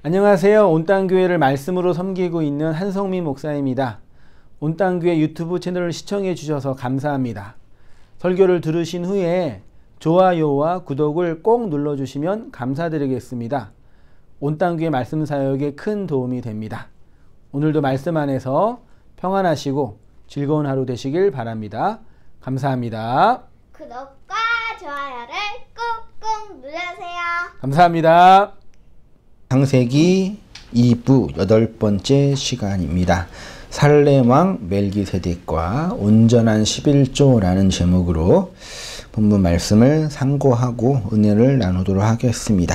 안녕하세요. 온땅교회를 말씀으로 섬기고 있는 한성민 목사입니다. 온땅교회 유튜브 채널을 시청해 주셔서 감사합니다. 설교를 들으신 후에 좋아요와 구독을 꼭 눌러주시면 감사드리겠습니다. 온땅교회 말씀 사역에 큰 도움이 됩니다. 오늘도 말씀 안에서 평안하시고 즐거운 하루 되시길 바랍니다. 감사합니다. 구독과 좋아요를 꾹꾹 눌러주세요. 감사합니다. 창세기 2부 8번째 시간입니다. 살렘왕 멜기세덱과 온전한 11조라는 제목으로 본문 말씀을 상고하고 은혜를 나누도록 하겠습니다.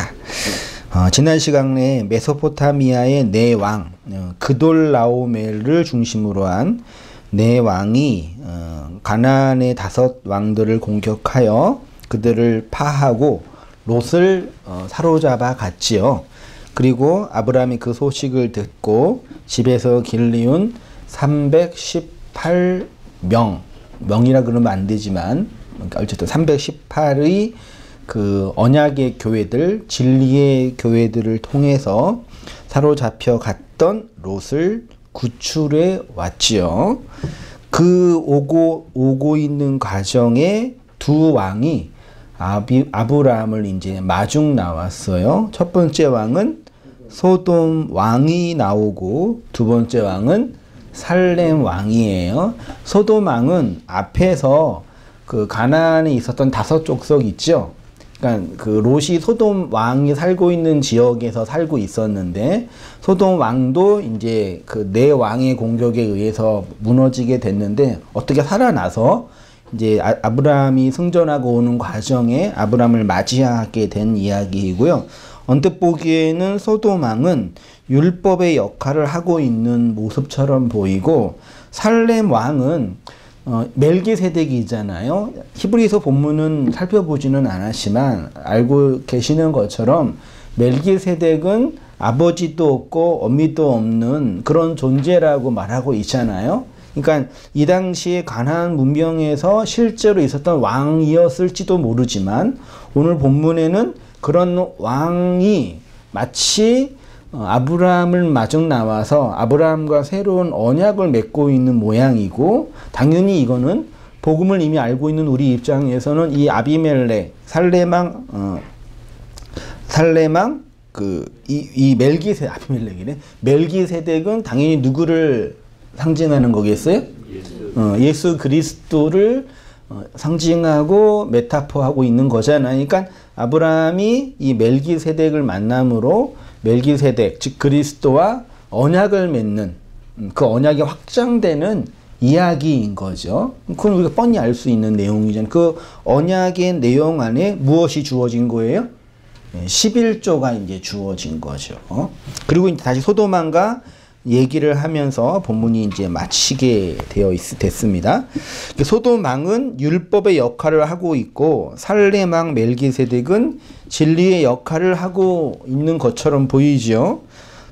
지난 시간에 메소포타미아의 네 왕, 그돌라오멜을 중심으로 한 네 왕이 가나안의 5 왕들을 공격하여 그들을 파하고 롯을 사로잡아 갔지요. 그리고 아브라함이 그 소식을 듣고 집에서 길리운 318명, 명이라 그러면 안 되지만 어쨌든 318의 그 언약의 교회들, 진리의 교회들을 통해서 사로잡혀 갔던 롯을 구출해 왔지요. 그 오고 있는 과정에 두 왕이 아브라함을 이제 마중 나왔어요. 첫 번째 왕은 소돔 왕이 나오고 두 번째 왕은 살렘 왕이에요. 소돔 왕은 앞에서 그 가나안에 있었던 5 족속 있죠. 그러니까 그 롯이 소돔 왕이 살고 있는 지역에서 살고 있었는데 소돔 왕도 이제 그 네 왕의 공격에 의해서 무너지게 됐는데 어떻게 살아나서 이제 아브라함이 승전하고 오는 과정에 아브라함을 맞이하게 된 이야기이고요. 언뜻 보기에는 소돔 왕은 율법의 역할을 하고 있는 모습처럼 보이고 살렘 왕은 멜기세덱이잖아요. 히브리서 본문은 살펴보지는 않았지만 알고 계시는 것처럼 멜기세덱은 아버지도 없고 어미도 없는 그런 존재라고 말하고 있잖아요. 그러니까 이 당시에 가나안 문명에서 실제로 있었던 왕이었을지도 모르지만 오늘 본문에는 그런 왕이 마치 아브라함을 마중 나와서 아브라함과 새로운 언약을 맺고 있는 모양이고, 당연히 이거는 복음을 이미 알고 있는 우리 입장에서는 이 아비멜렉 살렘왕 이 아비멜렉이네. 멜기세덱은 당연히 누구를 상징하는 거겠어요? 예수 그리스도를 상징하고 메타포하고 있는 거잖아요. 그러니까 아브라함이 이 멜기세덱을 만남으로 멜기세덱 즉 그리스도와 언약을 맺는 그 언약이 확장되는 이야기인 거죠. 그건 우리가 뻔히 알 수 있는 내용이잖아요. 그 언약의 내용 안에 무엇이 주어진 거예요? 11조가 이제 주어진 거죠. 그리고 이제 다시 소돔왕과 얘기를 하면서 본문이 이제 마치게 됐습니다. 소돔왕은 율법의 역할을 하고 있고 살렘왕 멜기세덱은 진리의 역할을 하고 있는 것처럼 보이죠.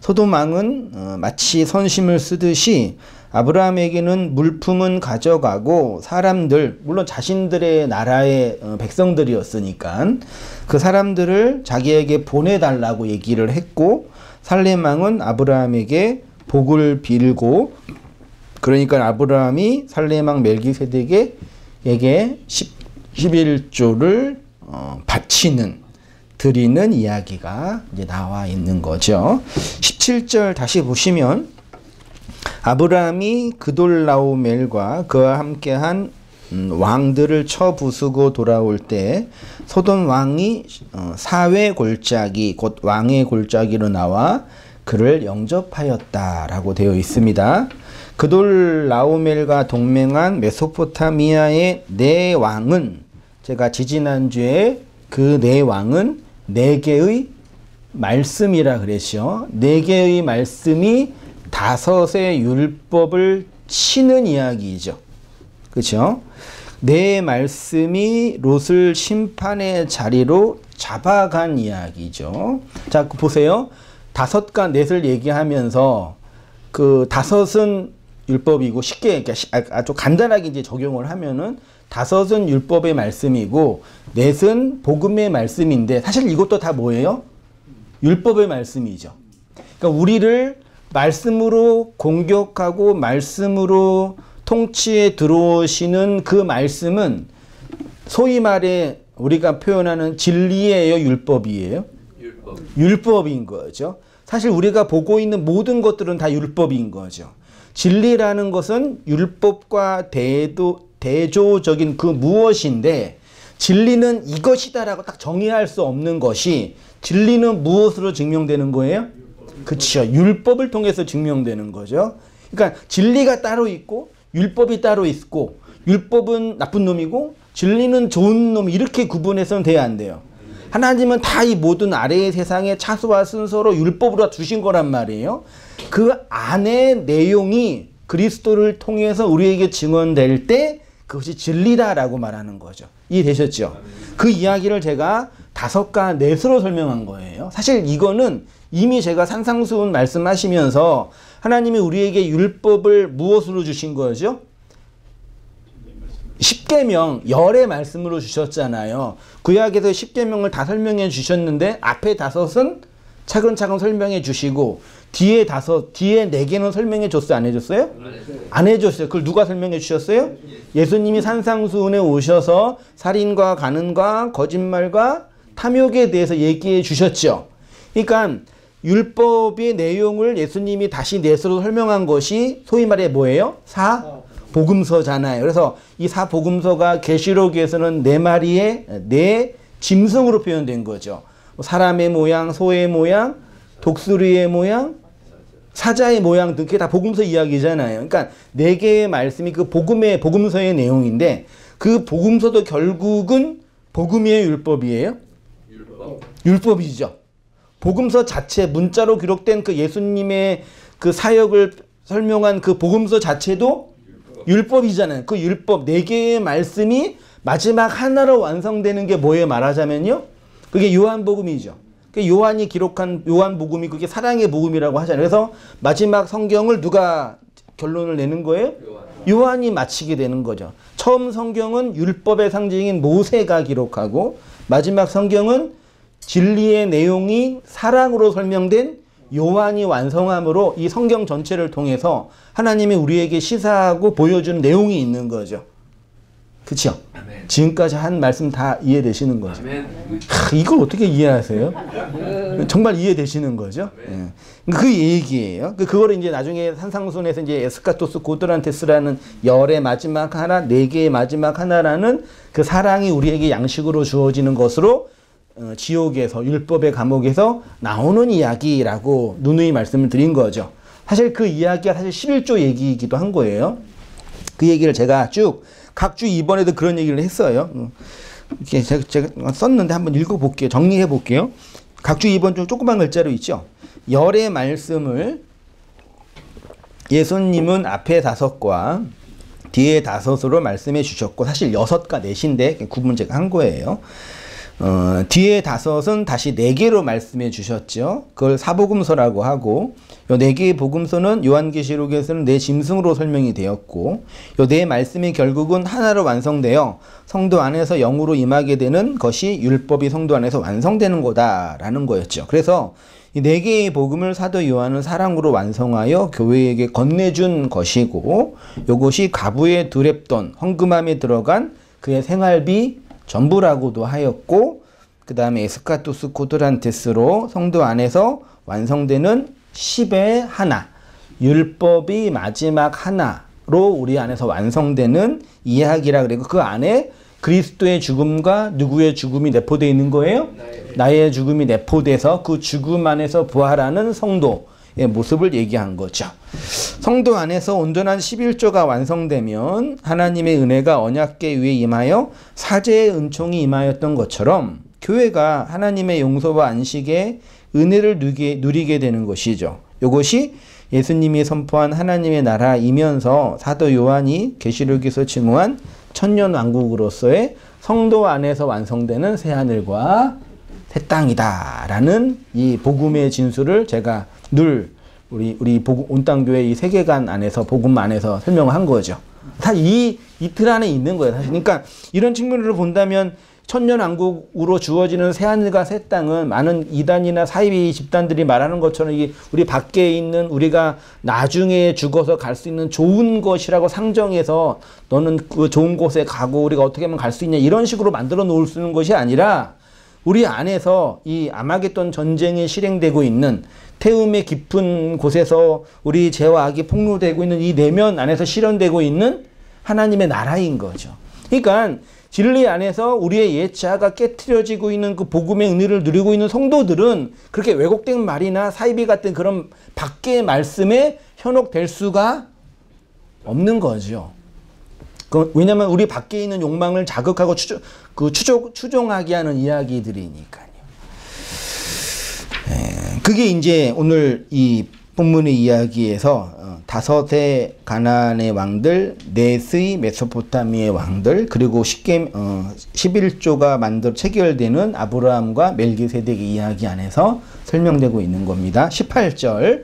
소돔왕은 마치 선심을 쓰듯이 아브라함에게는 물품은 가져가고 사람들, 물론 자신들의 나라의 백성들이었으니까 그 사람들을 자기에게 보내달라고 얘기를 했고, 살렘왕은 아브라함에게 복을 빌고, 그러니까 아브라함이 살렘왕 멜기세덱에게 11조를 드리는 이야기가 이제 나와 있는 거죠. 17절 다시 보시면 아브라함이 그돌라오멜과 그와 함께한 왕들을 쳐 부수고 돌아올 때 소돔 왕이 사회 골짜기 곧 왕의 골짜기로 나와 그를 영접하였다라고 되어 있습니다. 그돌라오멜과 동맹한 메소포타미아의 네 왕은, 제가 지지난주에 그 네 왕은 4개의 말씀이라 그랬죠. 4개의 말씀이 5의 율법을 치는 이야기이죠. 그렇죠? 네 말씀이 롯을 심판의 자리로 잡아간 이야기죠. 자, 보세요. 5과 4을 얘기하면서 그 5은 율법이고, 쉽게 아주 간단하게 이제 적용을 하면은 5은 율법의 말씀이고 4은 복음의 말씀인데, 사실 이것도 다 뭐예요? 율법의 말씀이죠. 그러니까 우리를 말씀으로 공격하고 말씀으로 통치에 들어오시는 그 말씀은 소위 말해 우리가 표현하는 진리예요, 율법이에요? 율법인 거죠. 사실 우리가 보고 있는 모든 것들은 다 율법인 거죠. 진리라는 것은 율법과 대조적인 그 무엇인데, 진리는 이것이다라고 딱 정의할 수 없는 것이, 진리는 무엇으로 증명되는 거예요? 그렇죠. 율법을 통해서 증명되는 거죠. 그러니까 진리가 따로 있고 율법이 따로 있고, 율법은 나쁜 놈이고 진리는 좋은 놈, 이렇게 구분해서는 돼야 안 돼요. 하나님은 다 이 모든 아래의 세상에 차수와 순서로 율법으로 주신 거란 말이에요. 그 안의 내용이 그리스도를 통해서 우리에게 증언될 때 그것이 진리다라고 말하는 거죠. 이해되셨죠? 그 이야기를 제가 5과 넷으로 설명한 거예요. 사실 이거는 이미 제가 산상수훈 말씀하시면서 하나님이 우리에게 율법을 무엇으로 주신 거죠? 10계명, 열의 말씀으로 주셨잖아요. 구약에서 10계명을 다 설명해 주셨는데 앞에 5은 차근차근 설명해 주시고 뒤에 4개는 설명해 줬어요? 안 해줬어요? 안 해줬어요. 그걸 누가 설명해 주셨어요? 예수님이 산상수훈에 오셔서 살인과 간음과 거짓말과 탐욕에 대해서 얘기해 주셨죠. 그러니까 율법의 내용을 예수님이 다시 넷으로 설명한 것이 소위 말해 뭐예요? 복음서잖아요. 그래서 이 사복음서가 계시록에서는 4마리의 4짐승으로 표현된 거죠. 사람의 모양, 소의 모양, 독수리의 모양, 사자의 모양 등 그게 다 복음서 이야기잖아요. 그러니까 4개의 말씀이 그 복음서의 내용인데, 그 복음서도 결국은 복음이에요, 율법이에요? 율법이죠. 복음서 자체, 문자로 기록된 그 예수님의 그 사역을 설명한 그 복음서 자체도 율법이잖아요. 그 율법 4개의 말씀이 마지막 하나로 완성되는 게 뭐예요? 말하자면요, 그게 요한복음이죠. 요한이 기록한 요한복음이 그게 사랑의 복음이라고 하잖아요. 그래서 마지막 성경을 누가 결론을 내는 거예요? 요한이 마치게 되는 거죠. 처음 성경은 율법의 상징인 모세가 기록하고, 마지막 성경은 진리의 내용이 사랑으로 설명된 요한이 완성함으로 이 성경 전체를 통해서 하나님이 우리에게 시사하고 보여주는 내용이 있는 거죠. 그렇죠? 지금까지 한 말씀 다 이해되시는 거죠. 이걸 어떻게 이해하세요? 정말 이해되시는 거죠? 그 얘기예요. 그거를 이제 나중에 산상순에서 이제 에스카토스 고드란테스라는 열의 마지막 하나, 4개의 마지막 하나라는 그 사랑이 우리에게 양식으로 주어지는 것으로 지옥에서, 율법의 감옥에서 나오는 이야기라고 누누이 말씀을 드린 거죠. 사실 그 이야기가 사실 11조 얘기이기도 한 거예요. 그 얘기를 제가 쭉 각 주 이번에도 그런 얘기를 했어요. 이렇게 제가 썼는데 한번 읽어볼게요. 정리해볼게요. 각 주 이번 좀 조그만 글자로 있죠. 열의 말씀을 예수님은 앞에 5과 뒤에 5으로 말씀해 주셨고, 사실 6과 4인데 구분 제가 한 거예요. 뒤에 5은 다시 4개로 말씀해 주셨죠. 그걸 사복음서라고 하고, 요 4개의 복음서는 요한계시록에서는 4짐승으로 설명이 되었고, 요 4 말씀이 결국은 하나로 완성되어 성도 안에서 영으로 임하게 되는 것이 율법이 성도 안에서 완성되는 거다라는 거였죠. 그래서 이 4개의 복음을 사도 요한은 사랑으로 완성하여 교회에게 건네준 것이고, 요것이 가부의 두렙돈, 헌금함에 들어간 그의 생활비 전부라고도 하였고, 그 다음에 에스카토스 고드란테스로 성도 안에서 완성되는 10의 하나, 율법이 마지막 하나로 우리 안에서 완성되는 이야기라 그리고, 그 안에 그리스도의 죽음과 누구의 죽음이 내포되어 있는 거예요? 나의 죽음이 내포돼서 그 죽음 안에서 부활하는 성도의 모습을 얘기한 거죠. 성도 안에서 온전한 11조가 완성되면 하나님의 은혜가 언약궤 위에 임하여 사제의 은총이 임하였던 것처럼 교회가 하나님의 용서와 안식의 은혜를 누리게 되는 것이죠. 이것이 예수님이 선포한 하나님의 나라이면서 사도 요한이 계시록에서 증오한 천년왕국으로서의 성도 안에서 완성되는 새하늘과 새 땅이다라는 이 복음의 진수를 제가 늘 우리 온땅교회 이 세계관 안에서, 복음 안에서 설명한 거죠. 사실 이 틀 안에 있는 거예요. 사실. 그러니까 이런 측면으로 본다면 천년왕국으로 주어지는 새하늘과 새 땅은 많은 이단이나 사이비 집단들이 말하는 것처럼 이게 우리 밖에 있는 우리가 나중에 죽어서 갈 수 있는 좋은 것이라고 상정해서 너는 그 좋은 곳에 가고 우리가 어떻게 하면 갈 수 있냐 이런 식으로 만들어 놓을 수 있는 것이 아니라 우리 안에서 이 아마겟돈 전쟁이 실행되고 있는 태움의 깊은 곳에서 우리 죄와 악이 폭로되고 있는 이 내면 안에서 실현되고 있는 하나님의 나라인 거죠. 그러니까 진리 안에서 우리의 옛 자아가 깨트려지고 있는 그 복음의 은혜를 누리고 있는 성도들은 그렇게 왜곡된 말이나 사이비 같은 그런 밖의 말씀에 현혹될 수가 없는 거죠. 왜냐하면 우리 밖에 있는 욕망을 자극하고 추종하게 하는 이야기들이니까요. 그게 이제 오늘 이 본문의 이야기에서 다섯의 가나안의 왕들, 넷의 메소포타미아의 왕들, 그리고 11조가 체결되는 아브라함과 멜기세덱의 이야기 안에서 설명되고 있는 겁니다. 18절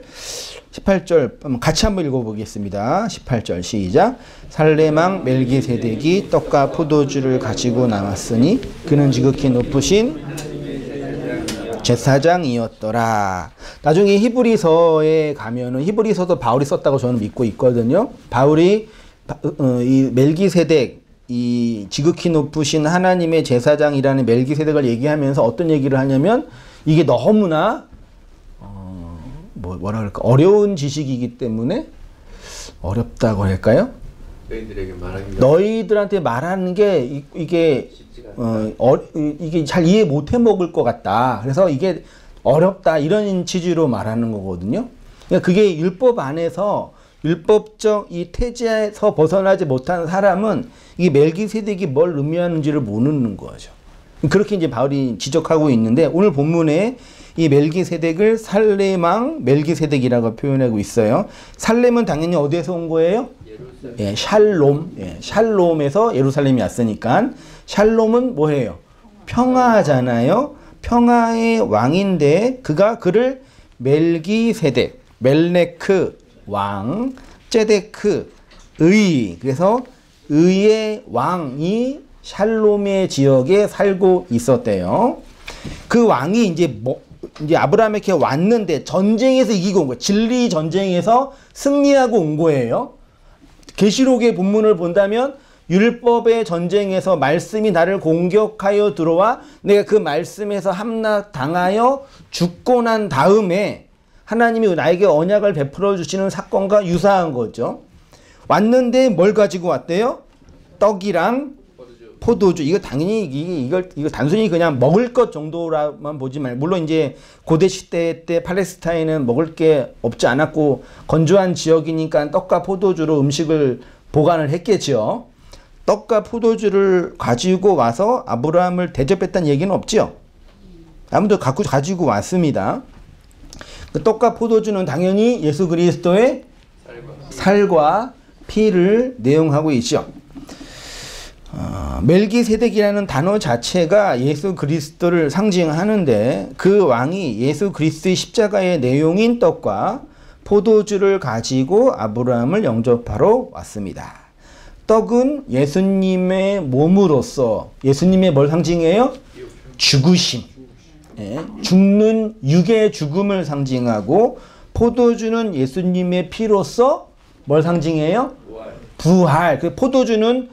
같이 한번 읽어보겠습니다. 18절 시작. 살레망 멜기세덱이 떡과 포도주를 가지고 나왔으니 그는 지극히 높으신 제사장이었더라. 나중에 히브리서에 가면은 히브리서도 바울이 썼다고 저는 믿고 있거든요. 바울이 이 멜기세덱, 이 지극히 높으신 하나님의 제사장이라는 멜기세덱을 얘기하면서 어떤 얘기를 하냐면 이게 너무나 뭐라 그럴까 어려운 지식이기 때문에 어렵다고 할까요? 너희들한테 말하는 게 이게 잘 이해 못해 먹을 것 같다. 그래서 이게 어렵다 이런 취지로 말하는 거거든요. 그러니까 그게 율법 안에서 율법적 이 태지에서 벗어나지 못한 사람은 이 멜기세덱이 뭘 의미하는지를 모르는 거죠. 그렇게 이제 바울이 지적하고 있는데 오늘 본문에 이 멜기세덱을 살렘왕 멜기세덱이라고 표현하고 있어요. 살렘은 당연히 어디에서 온 거예요? 예, 샬롬. 예, 샬롬에서 예루살렘이 왔으니까 샬롬은 뭐예요? 평화잖아요. 평화의 왕인데 그를 멜기세덱, 멜레크 왕, 제데크 의. 그래서 의의 왕이 샬롬의 지역에 살고 있었대요. 그 왕이 이제 아브라함에게 왔는데 전쟁에서 이기고 온 거예요. 진리 전쟁에서 승리하고 온 거예요. 계시록의 본문을 본다면 율법의 전쟁에서 말씀이 나를 공격하여 들어와 내가 그 말씀에서 함락당하여 죽고 난 다음에 하나님이 나에게 언약을 베풀어 주시는 사건과 유사한 거죠. 왔는데 뭘 가지고 왔대요? 떡이랑 포도주. 이거 당연히 이거 단순히 그냥 먹을 것 정도라만 보지 말고, 물론 이제 고대 시대 때 팔레스타인은 먹을 게 없지 않았고 건조한 지역이니까 떡과 포도주로 음식을 보관을 했겠죠. 떡과 포도주를 가지고 와서 아브라함을 대접했다는 얘기는 없죠. 아무도 가지고 왔습니다. 그 떡과 포도주는 당연히 예수 그리스도의 살과 피를 내용하고 있죠. 멜기세덱이라는 단어 자체가 예수 그리스도를 상징하는데 그 왕이 예수 그리스도의 십자가의 내용인 떡과 포도주를 가지고 아브라함을 영접하러 왔습니다. 떡은 예수님의 몸으로서 예수님의 뭘 상징해요? 죽으심. 예, 죽는 육의 죽음을 상징하고, 포도주는 예수님의 피로서 뭘 상징해요? 부활. 그 포도주는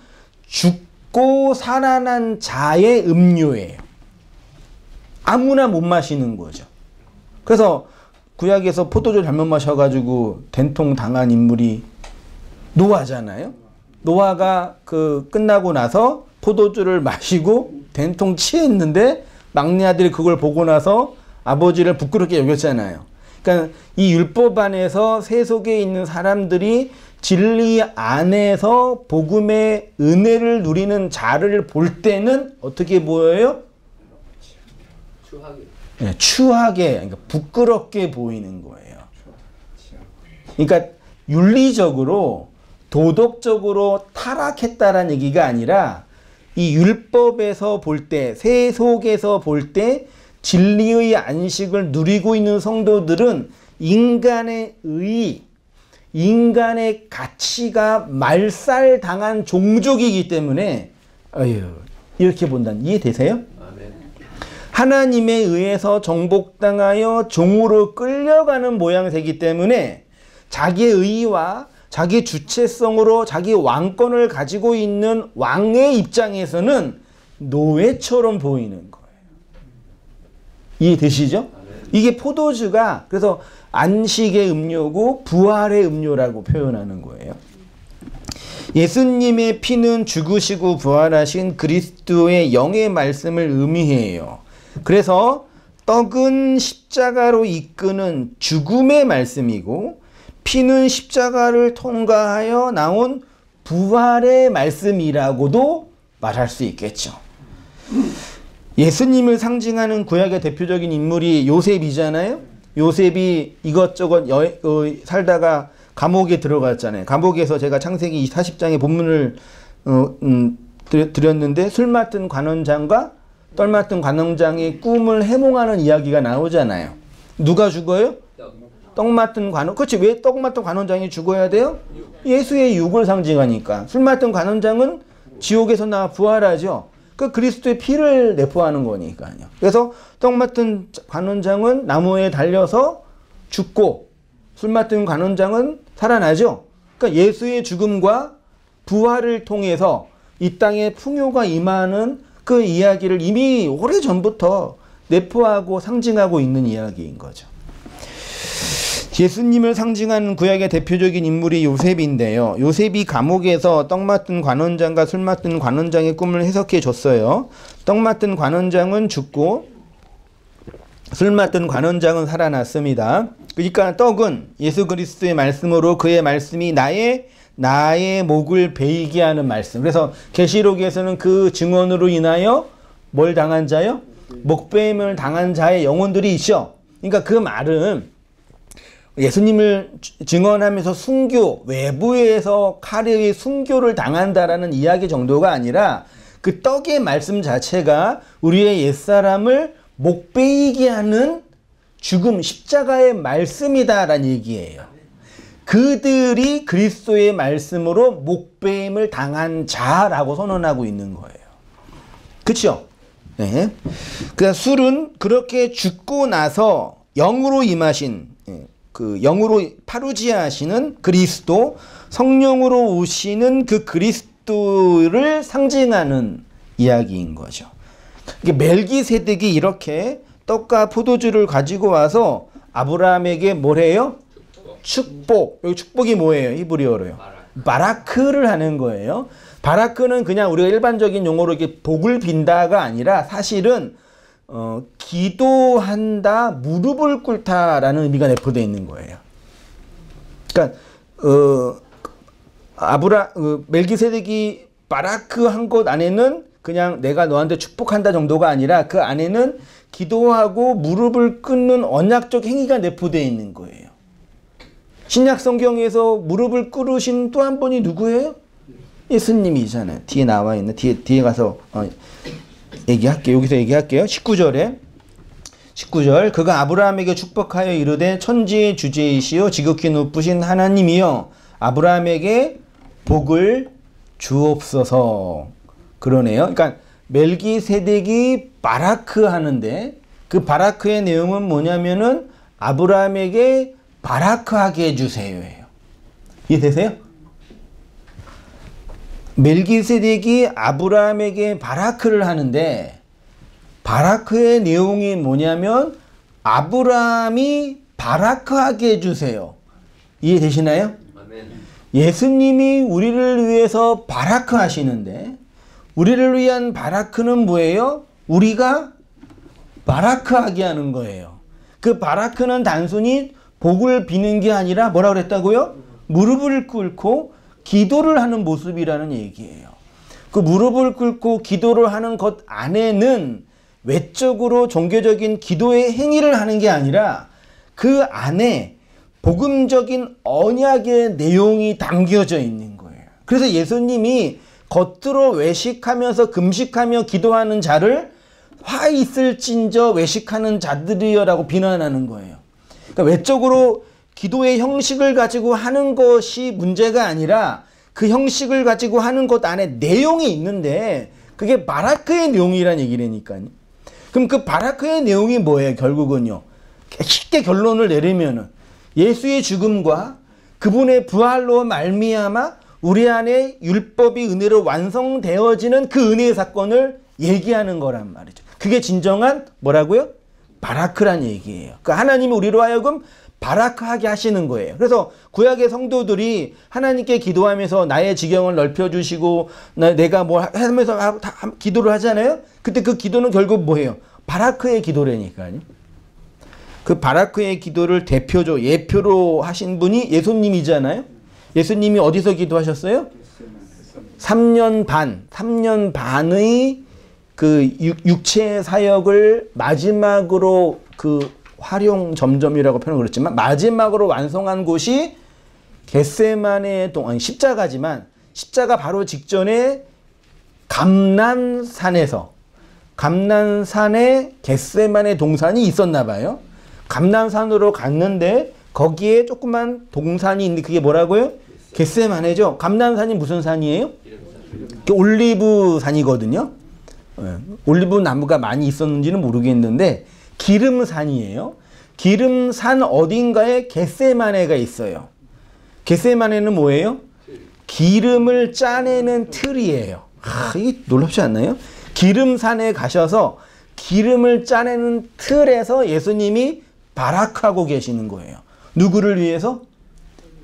죽고 살아난 자의 음료예요. 아무나 못 마시는 거죠. 그래서 구약에서 포도주 잘못 마셔가지고 된통 당한 인물이 노아잖아요. 노아가 끝나고 나서 포도주를 마시고 된통 취했는데 막내 아들이 그걸 보고 나서 아버지를 부끄럽게 여겼잖아요. 그러니까 이 율법 안에서 세속에 있는 사람들이 진리 안에서 복음의 은혜를 누리는 자를 볼 때는 어떻게 보여요? 추하게, 그러니까 부끄럽게 보이는 거예요. 그러니까 윤리적으로 도덕적으로 타락했다라는 얘기가 아니라 이 율법에서 볼 때, 세속에서 볼 때 진리의 안식을 누리고 있는 성도들은 인간의 의, 인간의 가치가 말살당한 종족이기 때문에 이렇게 본다는 이해되세요? 하나님에 의해서 정복당하여 종으로 끌려가는 모양새이기 때문에 자기의 의와 자기 주체성으로 자기 왕권을 가지고 있는 왕의 입장에서는 노예처럼 보이는 거예요. 이해되시죠? 이게 포도주가 그래서 안식의 음료고 부활의 음료라고 표현하는 거예요. 예수님의 피는 죽으시고 부활하신 그리스도의 영의 말씀을 의미해요. 그래서 떡은 십자가로 이끄는 죽음의 말씀이고 피는 십자가를 통과하여 나온 부활의 말씀이라고도 말할 수 있겠죠. 예수님을 상징하는 구약의 대표적인 인물이 요셉이잖아요. 요셉이 이것저것 살다가 감옥에 들어갔잖아요. 감옥에서 제가 창세기 40장의 본문을 드렸는데 술 맡은 관원장과 떡 맡은 관원장의 꿈을 해몽하는 이야기가 나오잖아요. 누가 죽어요? 떡 맡은 관원. 그렇지. 왜 떡 맡은 관원장이 죽어야 돼요? 예수의 육을 상징하니까. 술 맡은 관원장은 지옥에서 나와 부활하죠. 그 그리스도의 피를 내포하는 거니까요. 그래서 떡 맡은 관원장은 나무에 달려서 죽고 술 맡은 관원장은 살아나죠. 그러니까 예수의 죽음과 부활을 통해서 이 땅에 풍요가 임하는 그 이야기를 이미 오래전부터 내포하고 상징하고 있는 이야기인 거죠. 예수님을 상징하는 구약의 대표적인 인물이 요셉인데요. 요셉이 감옥에서 떡 맡은 관원장과 술 맡은 관원장의 꿈을 해석해 줬어요. 떡 맡은 관원장은 죽고 술 맡은 관원장은 살아났습니다. 그러니까 떡은 예수 그리스도의 말씀으로 그의 말씀이 나의 목을 베이게 하는 말씀. 그래서 계시록에서는 그 증언으로 인하여 뭘 당한 자요? 목베임을 당한 자의 영혼들이 있죠. 그러니까 그 말은 예수님을 증언하면서 순교, 외부에서 칼의 순교를 당한다라는 이야기 정도가 아니라 그 떡의 말씀 자체가 우리의 옛사람을 목베이게 하는 죽음, 십자가의 말씀이다라는 얘기예요. 그들이 그리스도의 말씀으로 목베임을 당한 자라고 선언하고 있는 거예요. 그렇죠? 네. 그러니까 술은 그렇게 죽고 나서 영으로 임하신 그 영으로 파루지아 하시는 그리스도, 성령으로 오시는 그 그리스도를 상징하는 이야기인 거죠. 멜기세덱이 이렇게 떡과 포도주를 가지고 와서 아브라함에게 뭘 해요? 축복. 여기 축복이 뭐예요? 히브리어로요. 바라크를 하는 거예요. 바라크는 그냥 우리가 일반적인 용어로 이렇게 복을 빈다가 아니라 사실은 기도한다, 무릎을 꿇다라는 의미가 내포되어 있는 거예요. 그러니까 멜기세덱이 바라크 한 것 안에는 그냥 내가 너한테 축복한다 정도가 아니라 그 안에는 기도하고 무릎을 꿇는 언약적 행위가 내포되어 있는 거예요. 신약 성경에서 무릎을 꿇으신 또 한 분이 누구예요? 예수님이잖아요. 뒤에 나와 있는 뒤에 가서 얘기할게요. 여기서 얘기할게요. 19절 그가 아브라함에게 축복하여 이르되 천지의 주제이시요 지극히 높으신 하나님이여 아브라함에게 복을 주옵소서. 그러네요. 그러니까 멜기세덱이 바라크 하는데 그 바라크의 내용은 뭐냐면은 아브라함에게 바라크하게 해주세요예요. 이해되세요? 멜기세덱이 아브라함에게 바라크를 하는데 바라크의 내용이 뭐냐면 아브라함이 바라크하게 해주세요. 이해되시나요? 아멘. 예수님이 우리를 위해서 바라크 하시는데 우리를 위한 바라크는 뭐예요? 우리가 바라크하게 하는 거예요. 그 바라크는 단순히 복을 비는 게 아니라 뭐라고 그랬다고요? 무릎을 꿇고 기도를 하는 모습이라는 얘기예요. 그 무릎을 꿇고 기도를 하는 것 안에는 외적으로 종교적인 기도의 행위를 하는 게 아니라 그 안에 복음적인 언약의 내용이 담겨져 있는 거예요. 그래서 예수님이 겉으로 외식하면서 금식하며 기도하는 자를 화 있을진저 외식하는 자들이여라고 비난하는 거예요. 그러니까 외적으로 기도의 형식을 가지고 하는 것이 문제가 아니라 그 형식을 가지고 하는 것 안에 내용이 있는데 그게 바라크의 내용이란 얘기라니까요. 그럼 그 바라크의 내용이 뭐예요? 결국은요. 쉽게 결론을 내리면은 예수의 죽음과 그분의 부활로 말미암아 우리 안에 율법이 은혜로 완성되어지는 그 은혜의 사건을 얘기하는 거란 말이죠. 그게 진정한 뭐라고요? 바라크란 얘기예요. 그러니까 하나님이 우리로 하여금 바라크하게 하시는 거예요. 그래서 구약의 성도들이 하나님께 기도하면서 나의 지경을 넓혀주시고 내가 뭐 하면서 기도를 하잖아요. 그때 그 기도는 결국 뭐예요? 바라크의 기도라니까요. 그 바라크의 기도를 대표죠. 예표로 하신 분이 예수님이잖아요. 예수님이 어디서 기도하셨어요? 3년 반의 그 육체 사역을 마지막으로 그 활용 점점이라고 표현을 그랬지만 마지막으로 완성한 곳이 겟세마네 아니 십자가지만 십자가 바로 직전에 감난산에 겟세마네 동산이 있었나 봐요. 감난산으로 갔는데 거기에 조그만 동산이 있는데 그게 뭐라고요? 겟세마네죠. 감난산이 무슨 산이에요? 올리브 산이거든요. 올리브 나무가 많이 있었는지는 모르겠는데 기름산이에요. 기름산 어딘가에 겟세마네가 있어요. 겟세마네는 뭐예요? 기름을 짜내는 틀이에요. 이게 놀랍지 않나요? 기름산에 가셔서 기름을 짜내는 틀에서 예수님이 바라크하고 계시는 거예요. 누구를 위해서?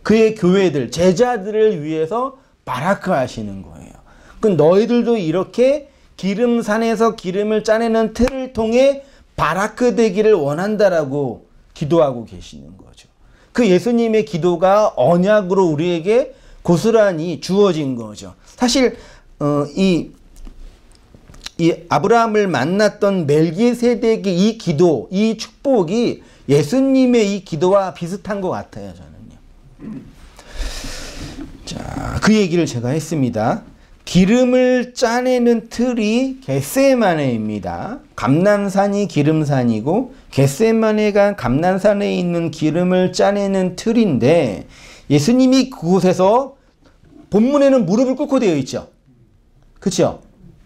그의 교회들, 제자들을 위해서 바라크 하시는 거예요. 그럼 너희들도 이렇게 기름산에서 기름을 짜내는 틀을 통해 바라크 되기를 원한다라고 기도하고 계시는 거죠. 그 예수님의 기도가 언약으로 우리에게 고스란히 주어진 거죠. 사실 이 아브라함을 만났던 멜기세덱의 이 기도, 이 축복이 예수님의 이 기도와 비슷한 것 같아요. 저는요. 자, 그 얘기를 제가 했습니다. 기름을 짜내는 틀이 겟세마네입니다. 감난산이 기름산이고 겟세마네가 감난산에 있는 기름을 짜내는 틀인데 예수님이 그곳에서 본문에는 무릎을 꿇고 되어 있죠. 그렇죠?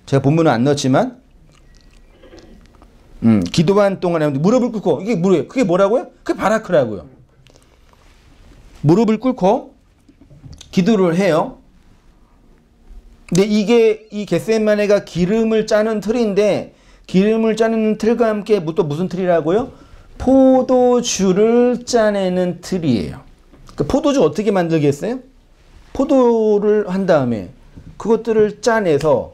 제가 본문은 안 넣었지만 기도한 동안에 무릎을 꿇고 이게 뭐예요? 그게 뭐라고요? 그게 바라크라고요. 무릎을 꿇고 기도를 해요. 근데 이게 이 겟세마네가 기름을 짜는 틀인데 기름을 짜내는 틀과 함께 또 무슨 틀이라고요? 포도주를 짜내는 틀이에요. 그 포도주 어떻게 만들겠어요? 포도를 한 다음에 그것들을 짜내서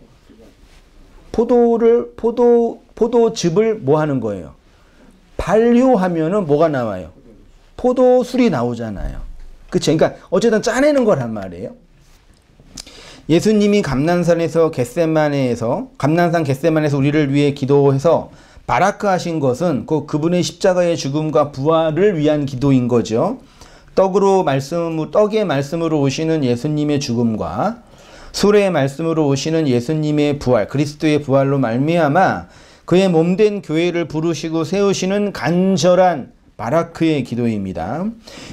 포도즙을 뭐 하는 거예요? 발효하면은 뭐가 나와요? 포도술이 나오잖아요. 그쵸? 그러니까 어쨌든 짜내는 거란 말이에요. 예수님이 감난산 겟세마네에서 우리를 위해 기도해서 바라크 하신 것은 그분의 십자가의 죽음과 부활을 위한 기도인 거죠. 떡의 말씀으로 오시는 예수님의 죽음과 술의 말씀으로 오시는 예수님의 부활, 그리스도의 부활로 말미암아 그의 몸된 교회를 부르시고 세우시는 간절한 바라크의 기도입니다.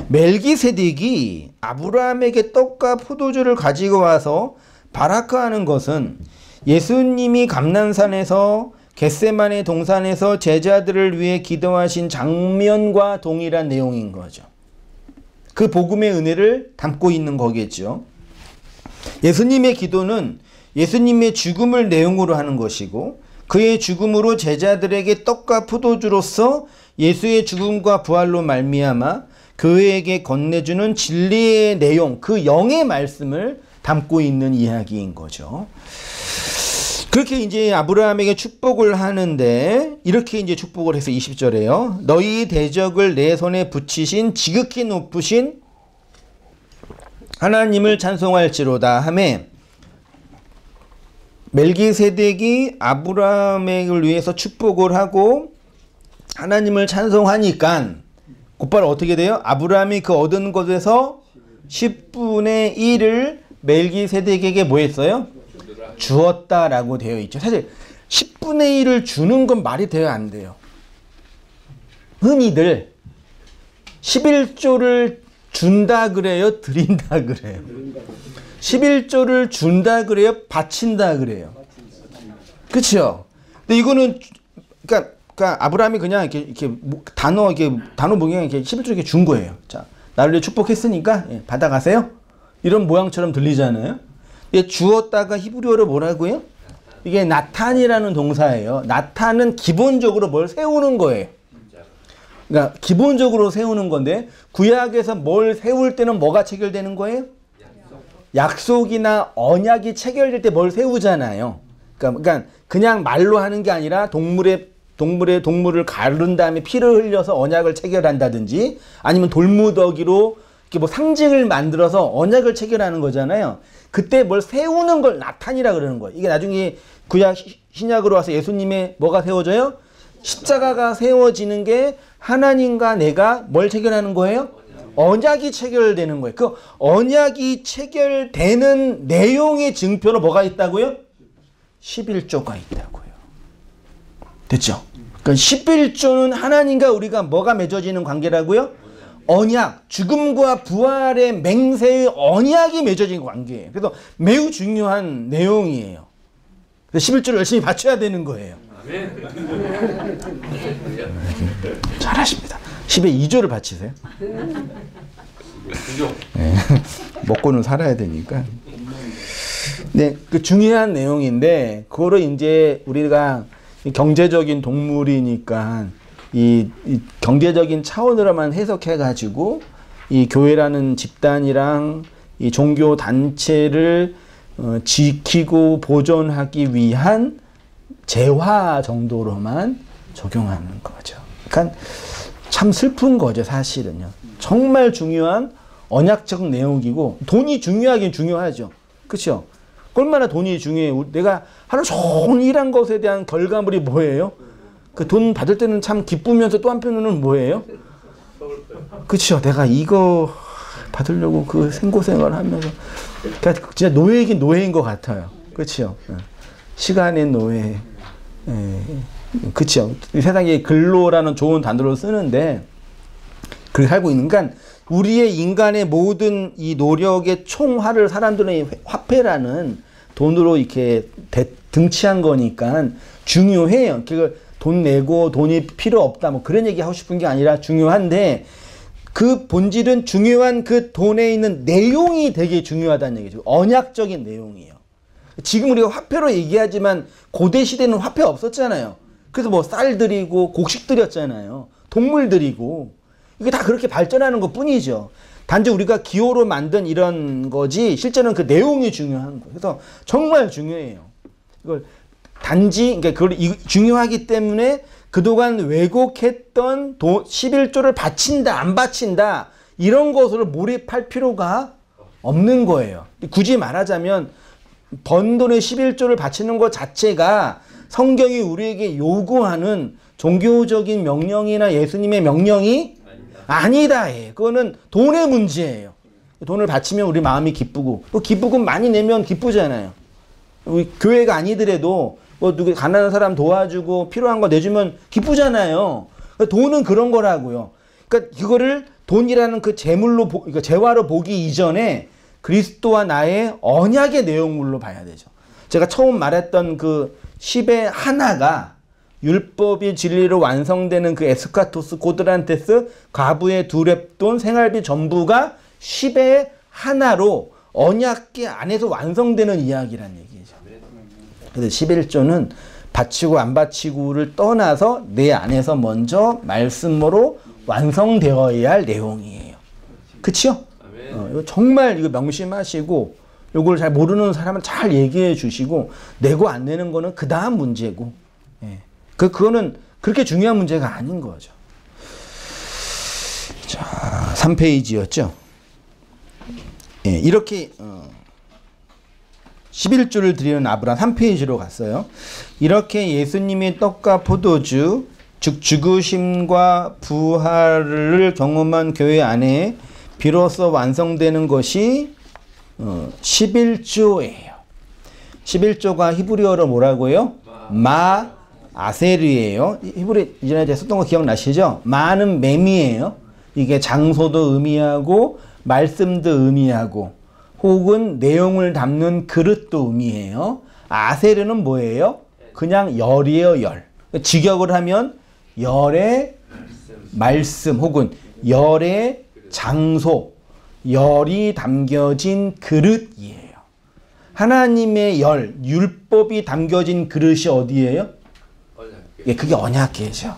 멜기세덱이 아브라함에게 떡과 포도주를 가지고 와서 바라크하는 것은 예수님이 감난산에서 겟세마네 동산에서 제자들을 위해 기도하신 장면과 동일한 내용인 거죠. 그 복음의 은혜를 담고 있는 거겠죠. 예수님의 기도는 예수님의 죽음을 내용으로 하는 것이고 그의 죽음으로 제자들에게 떡과 포도주로서 예수의 죽음과 부활로 말미암아 교회에게 건네주는 진리의 내용, 그 영의 말씀을 담고 있는 이야기인 거죠. 그렇게 이제 아브라함에게 축복을 하는데 이렇게 이제 축복을 해서 20절에요. 너희 대적을 내 손에 붙이신 지극히 높으신 하나님을 찬송할지로다 하매 멜기세덱이 아브라함을 위해서 축복을 하고 하나님을 찬송하니까 곧바로 어떻게 돼요? 아브라함이 그 얻은 것에서 10분의 1을 멜기세덱에게 뭐 했어요? 주었다라고 되어 있죠. 사실 10분의 1을 주는 건 말이 돼요? 안 돼요? 흔히들 11조를 준다 그래요? 드린다 그래요? 11조를 준다 그래요? 바친다 그래요? 그렇죠. 근데 이거는 그러니까 아브라함이 그냥 이렇게 단어 모양 이렇게 11조 이렇게 준 거예요. 자, 나를 위해 축복했으니까 받아가세요. 이런 모양처럼 들리잖아요. 주었다가 히브리어로 뭐라고요? 이게 나탄이라는 동사예요. 나탄은 기본적으로 뭘 세우는 거예요. 그러니까 기본적으로 세우는 건데 구약에서 뭘 세울 때는 뭐가 체결되는 거예요? 약속이나 언약이 체결될 때 뭘 세우잖아요. 그러니까 그냥 말로 하는 게 아니라 동물을 가른 다음에 피를 흘려서 언약을 체결한다든지 아니면 돌무더기로 이렇게 뭐 상징을 만들어서 언약을 체결하는 거잖아요. 그때 뭘 세우는 걸 나탄이라 그러는 거예요. 이게 나중에 구약 신약으로 와서 예수님의 뭐가 세워져요? 십자가가 세워지는 게 하나님과 내가 뭘 체결하는 거예요? 언약이 체결되는 거예요. 그 언약이 체결되는 내용의 증표로 뭐가 있다고요? 11조가 있다고요. 됐죠? 그러니까 11조는 하나님과 우리가 뭐가 맺어지는 관계라고요? 언약, 죽음과 부활의 맹세의 언약이 맺어진 관계예요. 그래서 매우 중요한 내용이에요. 그래서 11조를 열심히 바쳐야 되는 거예요. 잘하십니다. 10에 2조를 바치세요. 네. 먹고는 살아야 되니까. 네, 그 중요한 내용인데 그거를 이제 우리가 경제적인 동물이니까 이 경제적인 차원으로만 해석해가지고 이 교회라는 집단이랑 이 종교 단체를 지키고 보존하기 위한 재화 정도로만 적용하는 거죠. 그러니까 참 슬픈 거죠, 사실은요. 정말 중요한 언약적 내용이고 돈이 중요하긴 중요하죠. 그렇죠? 얼마나 돈이 중요해요. 내가 하루 종일 일한 것에 대한 결과물이 뭐예요? 그 돈 받을 때는 참 기쁘면서 또 한편으로는 뭐예요? 그렇죠. 내가 이거 받으려고 그 생고생을 하면서 그러니까 진짜 노예이긴 노예인 것 같아요. 그렇죠. 시간의 노예. 그렇죠. 세상에 근로라는 좋은 단어를 쓰는데 그렇게 살고 있는 건 우리의 인간의 모든 이 노력의 총화를 사람들은 화폐라는 돈으로 이렇게 등치한 거니까 중요해요. 돈 내고 돈이 필요 없다 뭐 그런 얘기 하고 싶은 게 아니라 중요한데 그 본질은 중요한 그 돈에 있는 내용이 되게 중요하다는 얘기죠. 언약적인 내용이에요. 지금 우리가 화폐로 얘기하지만 고대 시대는 화폐 없었잖아요. 그래서 뭐 쌀 드리고 곡식 드렸잖아요. 동물 드리고 이게 다 그렇게 발전하는 것 뿐이죠. 단지 우리가 기호로 만든 이런 거지 실제는 그 내용이 중요한 거예요. 그래서 정말 중요해요. 이걸 단지 그러니까 그걸 중요하기 때문에 그동안 왜곡했던 11조를 바친다 안 바친다 이런 것으로 몰입할 필요가 없는 거예요. 굳이 말하자면 번 돈의 11조를 바치는 것 자체가 성경이 우리에게 요구하는 종교적인 명령이나 예수님의 명령이 아니다. 그거는 돈의 문제예요. 돈을 바치면 우리 마음이 기쁘고 또 기쁘고 많이 내면 기쁘잖아요. 우리 교회가 아니더라도 뭐 누구 가난한 사람 도와주고 필요한 거 내주면 기쁘잖아요. 돈은 그런 거라고요. 그러니까 이거를 돈이라는 그 재물로 그러니까 재화로 보기 이전에 그리스도와 나의 언약의 내용물로 봐야 되죠. 제가 처음 말했던 그 10의 하나가 율법이 진리로 완성되는 그 에스카토스 고드란테스 과부의 두렙돈 생활비 전부가 10의 하나로 언약계 안에서 완성되는 이야기란 얘기죠. 그래서 11조는 바치고 안 바치고를 떠나서 내 안에서 먼저 말씀으로 완성되어야 할 내용이에요. 그치요? 이거 정말 이거 명심하시고 이걸 잘 모르는 사람은 잘 얘기해 주시고 내고 안 내는 거는 그 다음 문제고 그거는 그렇게 중요한 문제가 아닌 거죠. 자, 3페이지였죠. 이렇게 11조를 드리는 아브라함 3페이지로 갔어요. 이렇게 예수님의 떡과 포도주 즉 죽으심과 부활을 경험한 교회 안에 비로소 완성되는 것이 11조예요. 11조가 히브리어로 뭐라고요? 아세르예요. 히브리 이전에 썼던 거 기억나시죠? 마는 매미예요. 이게 장소도 의미하고 말씀도 의미하고 혹은 내용을 담는 그릇도 의미해요. 아세르는 뭐예요? 그냥 열이에요, 열. 직역을 하면 열의 말씀 혹은 열의 장소, 열이 담겨진 그릇이에요. 하나님의 열, 율법이 담겨진 그릇이 어디예요? 예, 그게 언약궤죠.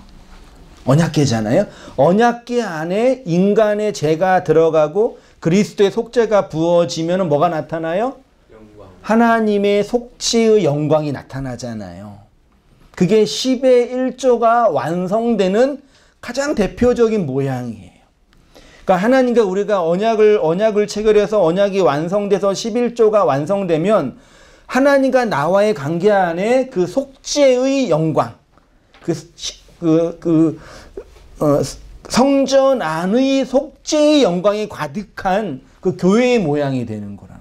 언약궤잖아요. 언약궤 안에 인간의 죄가 들어가고 그리스도의 속죄가 부어지면 뭐가 나타나요? 하나님의 속죄의 영광이 나타나잖아요. 그게 10의 1조가 완성되는 가장 대표적인 모양이에요. 그러니까 하나님과 우리가 언약을 체결해서 언약이 완성돼서 11조가 완성되면 하나님과 나와의 관계 안에 그 속죄의 영광, 성전 안의 속죄의 영광이 가득한 그 교회의 모양이 되는 거란 말이에요.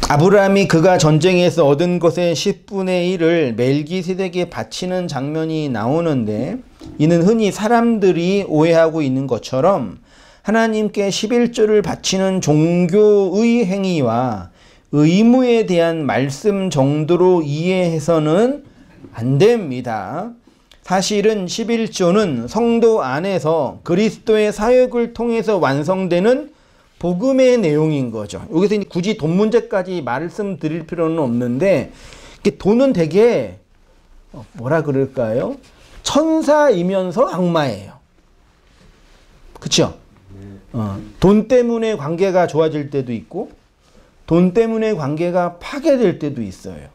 아브라함이 그가 전쟁에서 얻은 것의 10분의 1을 멜기세덱에 바치는 장면이 나오는데 이는 흔히 사람들이 오해하고 있는 것처럼 하나님께 11조를 바치는 종교의 행위와 의무에 대한 말씀 정도로 이해해서는 안 됩니다. 사실은 11조는 성도 안에서 그리스도의 사역을 통해서 완성되는 복음의 내용인 거죠. 여기서 굳이 돈 문제까지 말씀드릴 필요는 없는데 돈은 되게 뭐라 그럴까요? 천사이면서 악마예요. 그렇죠? 돈 때문에 관계가 좋아질 때도 있고 돈 때문에 관계가 파괴될 때도 있어요.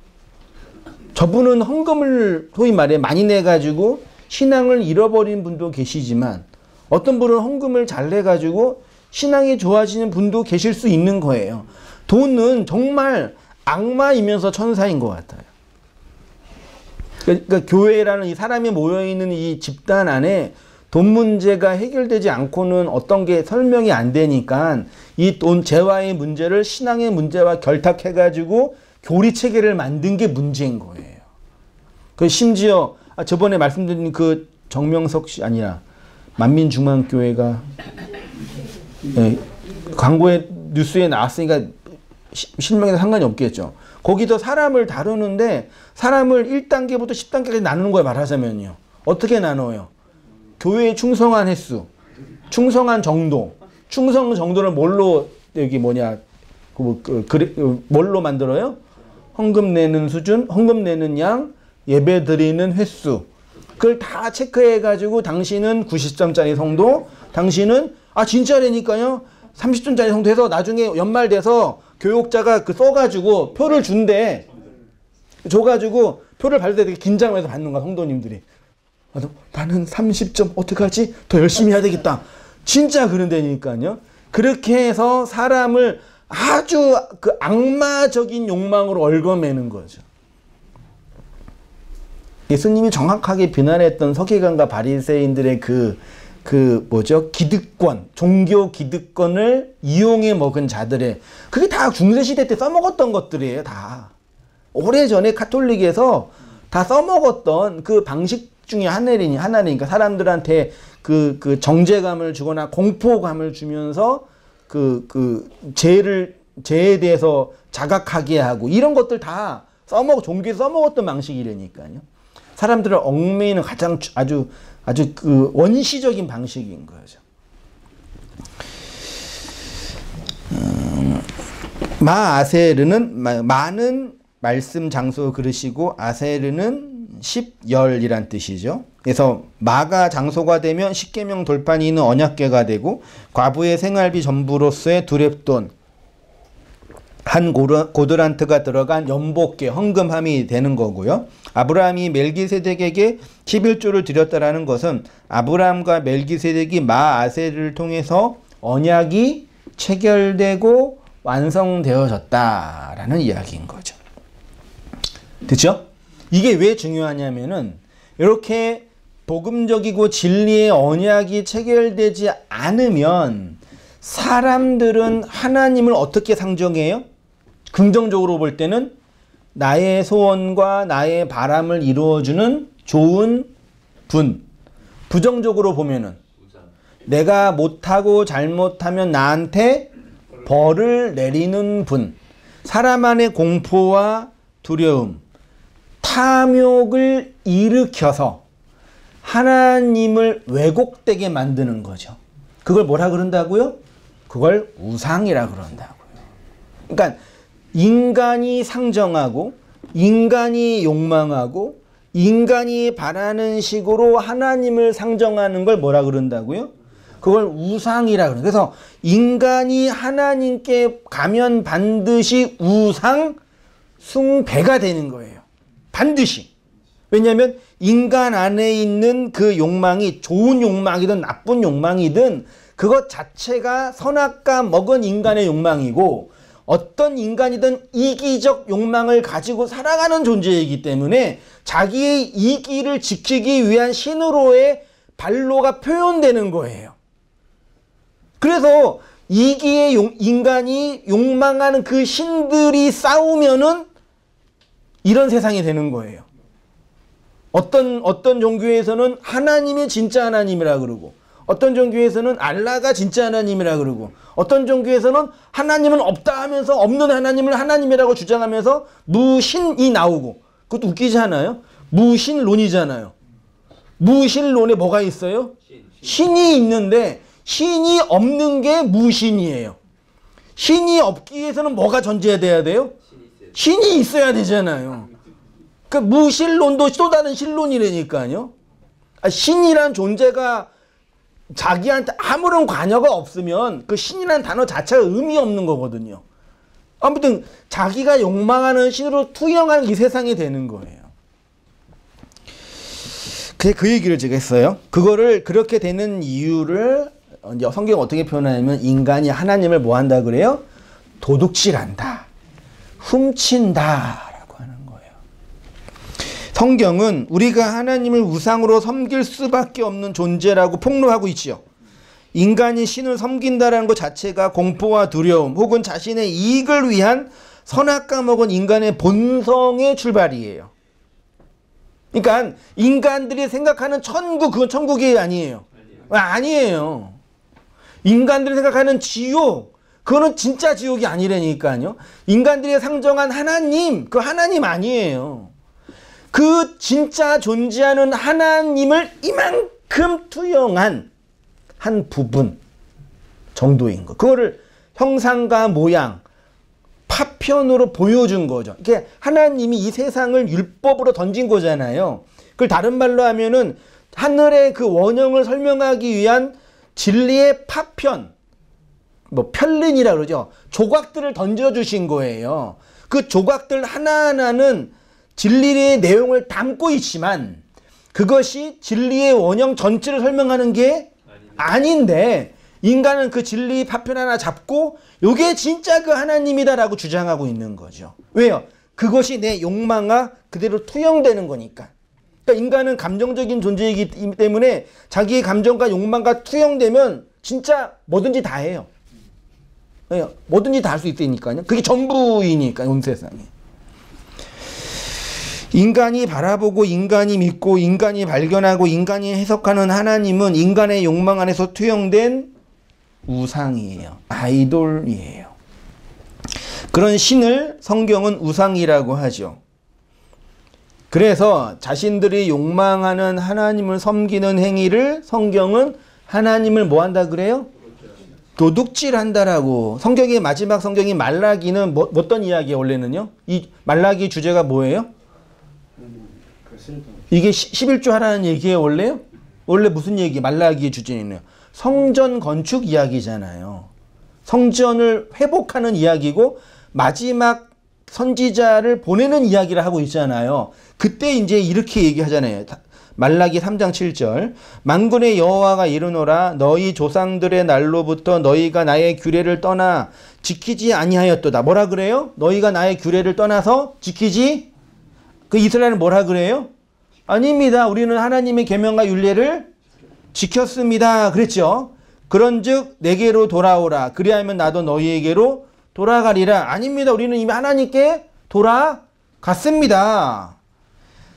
저분은 헌금을 소위 말해 많이 내가지고 신앙을 잃어버린 분도 계시지만 어떤 분은 헌금을 잘 내가지고 신앙이 좋아지는 분도 계실 수 있는 거예요. 돈은 정말 악마이면서 천사인 것 같아요. 그러니까 교회라는 이 사람이 모여있는 이 집단 안에 돈 문제가 해결되지 않고는 어떤 게 설명이 안 되니까 이 돈 재화의 문제를 신앙의 문제와 결탁해가지고 교리체계를 만든 게 문제인 거예요. 그 심지어 저번에 말씀드린 그 정명석 씨 아니라 만민중앙교회가 예, 광고에 뉴스에 나왔으니까 실명에 상관이 없겠죠. 거기서 사람을 다루는데 사람을 1단계부터 10단계까지 나누는 거예요. 말하자면요. 어떻게 나눠요? 교회에 충성한 횟수, 충성한 정도, 충성 정도를 뭘로 여기 뭐냐 뭘로 만들어요? 헌금 내는 수준, 헌금 내는 양, 예배 드리는 횟수. 그걸 다 체크해가지고 당신은 90점짜리 성도, 당신은 진짜라니까요. 30점짜리 성도 해서 나중에 연말 돼서 교육자가 써가지고 표를 준대. 줘가지고 표를 받을 때 되게 긴장을 해서 받는 거야, 성도님들이. 나는 30점 어떡하지? 더 열심히 해야 되겠다. 진짜 그런다니까요. 그렇게 해서 사람을 아주 그 악마적인 욕망으로 얽어매는 거죠. 예수님이 정확하게 비난했던 서기관과 바리새인들의 기득권, 종교 기득권을 이용해 먹은 자들의, 그게 다 중세시대 때 써먹었던 것들이에요, 다. 오래전에 카톨릭에서 다 써먹었던 그 방식 중에 하나니까 사람들한테 그 정제감을 주거나 공포감을 주면서 죄에 대해서 자각하게 하고 이런 것들 다 종교에서 써먹었던 방식이라니까요. 사람들을 얽매이는 가장 아주 그 원시적인 방식인 거죠. 마아세르는 많은 말씀 장소 그릇이고 아세르는 10열이란 뜻이죠. 그래서 마가 장소가 되면 십계명 돌판이 있는 언약궤가 되고 과부의 생활비 전부로서의 두렙돈 한 고드란트가 들어간 연복궤 헌금함이 되는 거고요. 아브라함이 멜기세덱에게 11조를 드렸다라는 것은 아브라함과 멜기세덱이 마아세를 통해서 언약이 체결되고 완성되어졌다라는 이야기인 거죠. 됐죠? 이게 왜 중요하냐면은 이렇게 복음적이고 진리의 언약이 체결되지 않으면 사람들은 하나님을 어떻게 상정해요? 긍정적으로 볼 때는 나의 소원과 나의 바람을 이루어주는 좋은 분. 부정적으로 보면은 내가 못하고 잘못하면 나한테 벌을 내리는 분, 사람 안의 공포와 두려움, 탐욕을 일으켜서 하나님을 왜곡되게 만드는 거죠. 그걸 뭐라 그런다고요? 그걸 우상이라 그런다고요. 그러니까 인간이 상정하고 인간이 욕망하고 인간이 바라는 식으로 하나님을 상정하는 걸 뭐라 그런다고요? 그걸 우상이라 그래요. 그래서 인간이 하나님께 가면 반드시 우상 숭배가 되는 거예요. 반드시. 왜냐하면 인간 안에 있는 그 욕망이 좋은 욕망이든 나쁜 욕망이든 그것 자체가 선악과 먹은 인간의 욕망이고 어떤 인간이든 이기적 욕망을 가지고 살아가는 존재이기 때문에 자기의 이기를 지키기 위한 신으로의 발로가 표현되는 거예요. 그래서 이기의 인간이 욕망하는 그 신들이 싸우면은 이런 세상이 되는 거예요. 어떤 종교에서는 하나님이 진짜 하나님이라 그러고 어떤 종교에서는 알라가 진짜 하나님이라 그러고 어떤 종교에서는 하나님은 없다 하면서 없는 하나님을 하나님이라고 주장하면서 무신이 나오고 그것도 웃기지 않아요? 무신론이잖아요. 무신론에 뭐가 있어요? 신이 있는데 신이 없는 게 무신이에요. 신이 없기 위해서는 뭐가 존재해야 돼요? 신이 있어야 되잖아요. 그 무신론도 또 다른 신론이라니까요. 신이란 존재가 자기한테 아무런 관여가 없으면 그 신이란 단어 자체가 의미 없는 거거든요. 아무튼 자기가 욕망하는 신으로 투영하는 이 세상이 되는 거예요. 그 얘기를 제가 했어요. 그거를 그렇게 되는 이유를 성경 어떻게 표현하냐면 인간이 하나님을 뭐 한다 그래요? 도둑질한다. 훔친다. 성경은 우리가 하나님을 우상으로 섬길 수밖에 없는 존재라고 폭로하고 있지요. 인간이 신을 섬긴다라는 것 자체가 공포와 두려움 혹은 자신의 이익을 위한 선악과 먹은 인간의 본성의 출발이에요. 그러니까 인간들이 생각하는 천국, 그건 천국이 아니에요. 아니에요. 인간들이 생각하는 지옥, 그거는 진짜 지옥이 아니라니까요. 인간들이 상정한 하나님, 그 하나님 아니에요. 그 진짜 존재하는 하나님을 이만큼 투영한 한 부분 정도인 거. 그거를 형상과 모양, 파편으로 보여준 거죠. 이게 하나님이 이 세상을 율법으로 던진 거잖아요. 그걸 다른 말로 하면은 하늘의 그 원형을 설명하기 위한 진리의 파편, 뭐 편린이라 그러죠. 조각들을 던져주신 거예요. 그 조각들 하나하나는 진리의 내용을 담고 있지만 그것이 진리의 원형 전체를 설명하는 게 아닌데 인간은 그 진리 파편 하나 잡고 요게 진짜 그 하나님이다라고 주장하고 있는 거죠. 왜요? 그것이 내 욕망과 그대로 투영되는 거니까. 그러니까 인간은 감정적인 존재이기 때문에 자기의 감정과 욕망과 투영되면 진짜 뭐든지 다 해요. 뭐든지 다 할 수 있다니까요. 그게 전부이니까 온 세상에. 인간이 바라보고 인간이 믿고 인간이 발견하고 인간이 해석하는 하나님은 인간의 욕망 안에서 투영된 우상이에요. 아이돌이에요. 그런 신을 성경은 우상이라고 하죠. 그래서 자신들이 욕망하는 하나님을 섬기는 행위를 성경은 하나님을 뭐 한다 그래요? 도둑질한다라고. 성경의 마지막 성경이 말라기는 어떤 이야기예요 원래는요? 이 말라기 주제가 뭐예요? 이게 11조 하라는 얘기예요 원래요? 원래 무슨 얘기? 말라기의 주제는요. 성전 건축 이야기잖아요. 성전을 회복하는 이야기고 마지막 선지자를 보내는 이야기를 하고 있잖아요. 그때 이제 이렇게 얘기하잖아요. 말라기 3장 7절 만군의 여호와가 이르노라 너희 조상들의 날로부터 너희가 나의 규례를 떠나 지키지 아니하였도다. 뭐라 그래요? 너희가 나의 규례를 떠나서 지키지 그 이스라엘은 뭐라 그래요? 아닙니다. 우리는 하나님의 계명과 율례를 지켰습니다. 그랬죠. 그런즉 내게로 돌아오라. 그리하면 나도 너희에게로 돌아가리라. 아닙니다. 우리는 이미 하나님께 돌아갔습니다.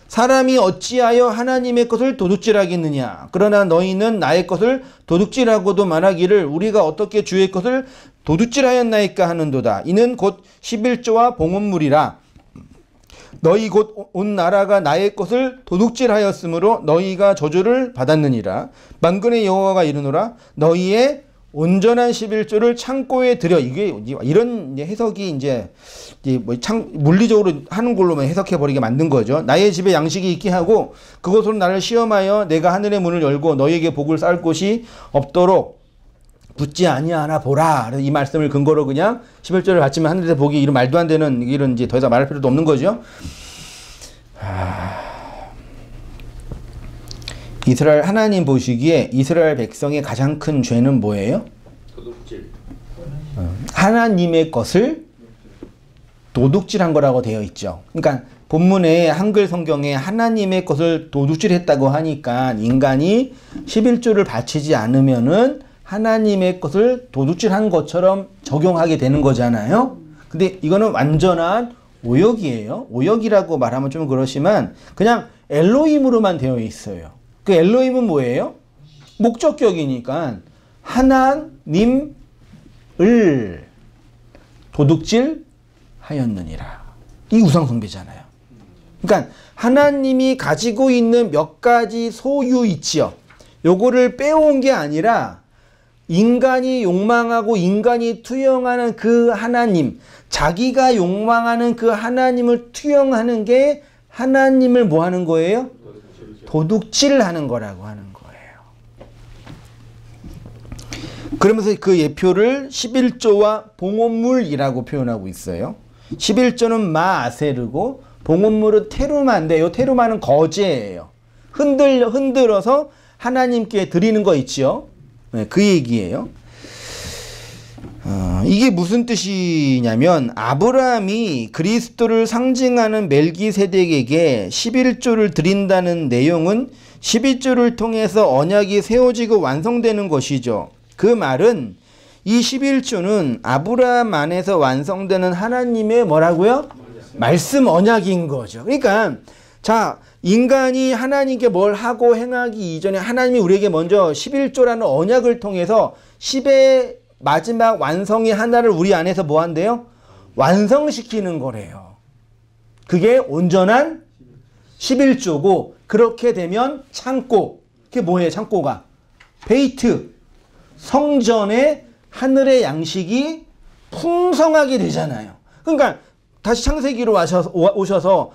사람이 어찌하여 하나님의 것을 도둑질하겠느냐. 그러나 너희는 나의 것을 도둑질하고도 말하기를 우리가 어떻게 주의 것을 도둑질하였나이까 하는도다. 이는 곧 11조와 봉헌물이라. 너희 곧 온 나라가 나의 것을 도둑질하였으므로 너희가 저주를 받았느니라. 만군의 여호와가 이르노라. 너희의 온전한 11조를 창고에 들여. 이게 이런 해석이 이제 뭐 물리적으로 하는 걸로만 해석해 버리게 만든 거죠. 나의 집에 양식이 있게 하고 그것으로 나를 시험하여 내가 하늘의 문을 열고 너희에게 복을 쌓을 곳이 없도록 붙지 아니하나 보라. 이 말씀을 근거로 그냥 11조를 바치면 하늘에서 복이 이런 말도 안 되는 이런 이제 더 이상 말할 필요도 없는 거죠. 이스라엘 하나님 보시기에 이스라엘 백성의 가장 큰 죄는 뭐예요? 도둑질. 하나님의 것을 도둑질한 거라고 되어 있죠. 그러니까 본문에 한글 성경에 하나님의 것을 도둑질했다고 하니까 인간이 11조를 바치지 않으면은 하나님의 것을 도둑질한 것처럼 적용하게 되는 거잖아요. 근데 이거는 완전한 오역이에요. 오역이라고 말하면 좀 그렇지만 그냥 엘로힘으로만 되어 있어요. 그 엘로힘은 뭐예요? 목적격이니까 하나님을 도둑질 하였느니라. 이 우상숭배잖아요. 그러니까 하나님이 가지고 있는 몇 가지 소유 있지요. 요거를 빼온 게 아니라 인간이 욕망하고 인간이 투영하는 그 하나님, 자기가 욕망하는 그 하나님을 투영하는 게 하나님을 뭐 하는 거예요? 도둑질하는 거라고 하는 거예요. 그러면서 그 예표를 11조와 봉헌물이라고 표현하고 있어요. 11조는 마아세르고 봉헌물은 테루마인데 이 테루마는 거제예요. 흔들어서 하나님께 드리는 거 있죠. 네, 그 얘기예요. 이게 무슨 뜻이냐면 아브라함이 그리스도를 상징하는 멜기세덱에게 11조를 드린다는 내용은 11조를 통해서 언약이 세워지고 완성되는 것이죠. 그 말은 이 11조는 아브라함 안에서 완성되는 하나님의 뭐라고요? 말씀 언약인 거죠. 그러니까 자, 인간이 하나님께 뭘 하고 행하기 이전에 하나님이 우리에게 먼저 11조라는 언약을 통해서 10의 마지막 완성의 하나를 우리 안에서 뭐 한대요? 완성시키는 거래요. 그게 온전한 11조고 그렇게 되면 창고. 그게 뭐예요? 창고가? 베이트. 성전에 하늘의 양식이 풍성하게 되잖아요. 그러니까 다시 창세기로 오셔서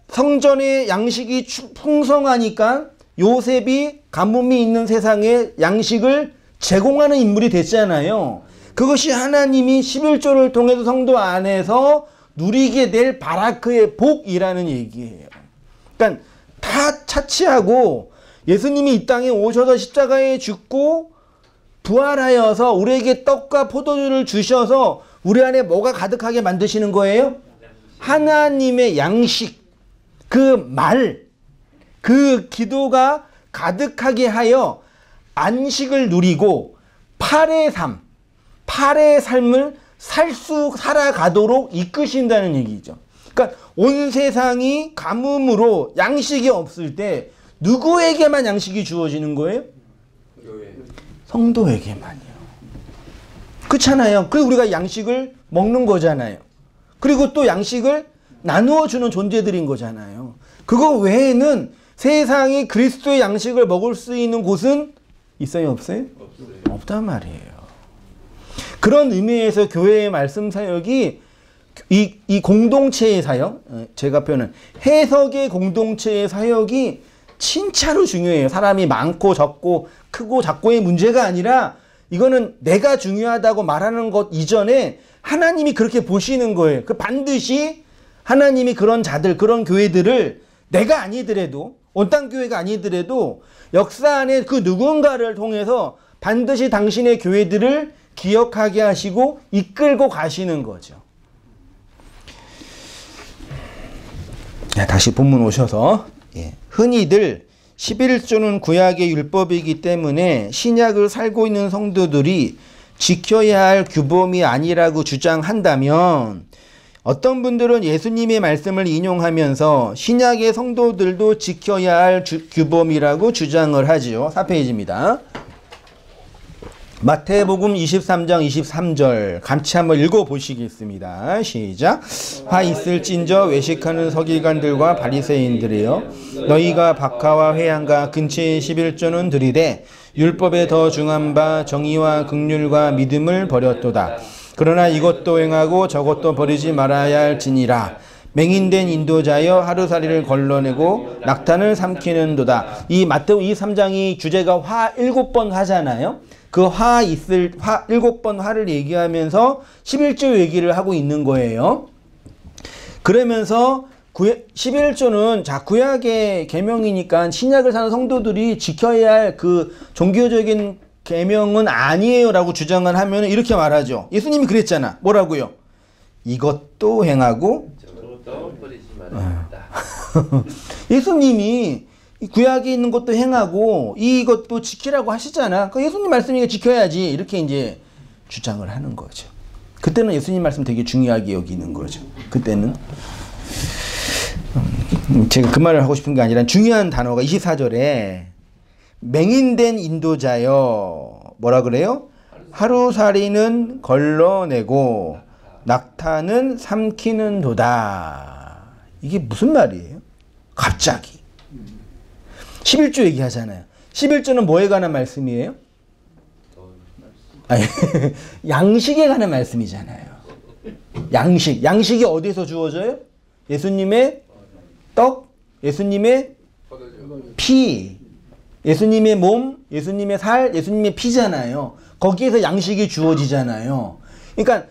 성전의 양식이 풍성하니까 요셉이 가뭄이 있는 세상에 양식을 제공하는 인물이 됐잖아요. 그것이 하나님이 11조를 통해서 성도 안에서 누리게 될 바라크의 복이라는 얘기예요. 그러니까 다 차치하고 예수님이 이 땅에 오셔서 십자가에 죽고 부활하여서 우리에게 떡과 포도주를 주셔서 우리 안에 뭐가 가득하게 만드시는 거예요? 하나님의 양식, 그 말, 그 기도가 가득하게 하여 안식을 누리고 팔의 삶을 살아가도록 이끄신다는 얘기죠. 그러니까 온 세상이 가뭄으로 양식이 없을 때 누구에게만 양식이 주어지는 거예요? 성도에게만요. 그렇잖아요. 그리고 우리가 양식을 먹는 거잖아요. 그리고 또 양식을 나누어 주는 존재들인 거잖아요. 그거 외에는 세상이 그리스도의 양식을 먹을 수 있는 곳은 있어요? 없어요? 없단 말이에요. 그런 의미에서 교회의 말씀 사역이 이 공동체의 사역, 제가 표현한 해석의 공동체의 사역이 진짜로 중요해요. 사람이 많고 적고 크고 작고의 문제가 아니라 이거는 내가 중요하다고 말하는 것 이전에 하나님이 그렇게 보시는 거예요. 그 반드시 하나님이 그런 자들, 그런 교회들을 내가 아니더라도 온땅 교회가 아니더라도 역사 안에 그 누군가를 통해서 반드시 당신의 교회들을 기억하게 하시고 이끌고 가시는 거죠. 다시 본문 오셔서 흔히들 11조는 구약의 율법이기 때문에 신약을 살고 있는 성도들이 지켜야 할 규범이 아니라고 주장한다면 어떤 분들은 예수님의 말씀을 인용하면서 신약의 성도들도 지켜야 할 규범이라고 주장을 하지요. 4페이지입니다. 마태복음 23장 23절 같이 한번 읽어보시겠습니다. 시작. 화 있을진저 외식하는 서기관들과 바리새인들이여 너희가 박하와 회양과 근처의 11조는 들이되 율법에 더 중한 바 정의와 긍휼과 믿음을 버렸도다. 그러나 이것도 행하고 저것도 버리지 말아야 할지니라. 맹인된 인도자여 하루살이를 걸러내고 낙탄을 삼키는도다. 이 마태복음 23장이 주제가 화 7번 하잖아요. 그 화 7번 화를 얘기하면서 11조 얘기를 하고 있는 거예요. 그러면서 11조는 자 구약의 계명이니까 신약을 사는 성도들이 지켜야 할 그 종교적인 계명은 아니에요 라고 주장을 하면 이렇게 말하죠. 예수님이 그랬잖아. 뭐라고요? 이것도 행하고 예수님이 구약에 있는 것도 행하고 이것도 지키라고 하시잖아. 그 예수님 말씀이니까 지켜야지. 이렇게 이제 주장을 하는 거죠. 그때는 예수님 말씀 되게 중요하게 여기는 거죠. 그때는 제가 그 말을 하고 싶은 게 아니라 중요한 단어가 24절에 맹인된 인도자여 뭐라 그래요? 하루살이는 걸러내고 낙타는 삼키는도다. 이게 무슨 말이에요? 갑자기 11조 얘기하잖아요. 11조는 뭐에 관한 말씀이에요? 아니, 양식에 관한 말씀이잖아요. 양식이 어디서 주어져요? 예수님의 떡, 예수님의 피, 예수님의 몸, 예수님의 살, 예수님의 피잖아요. 거기에서 양식이 주어지잖아요. 그러니까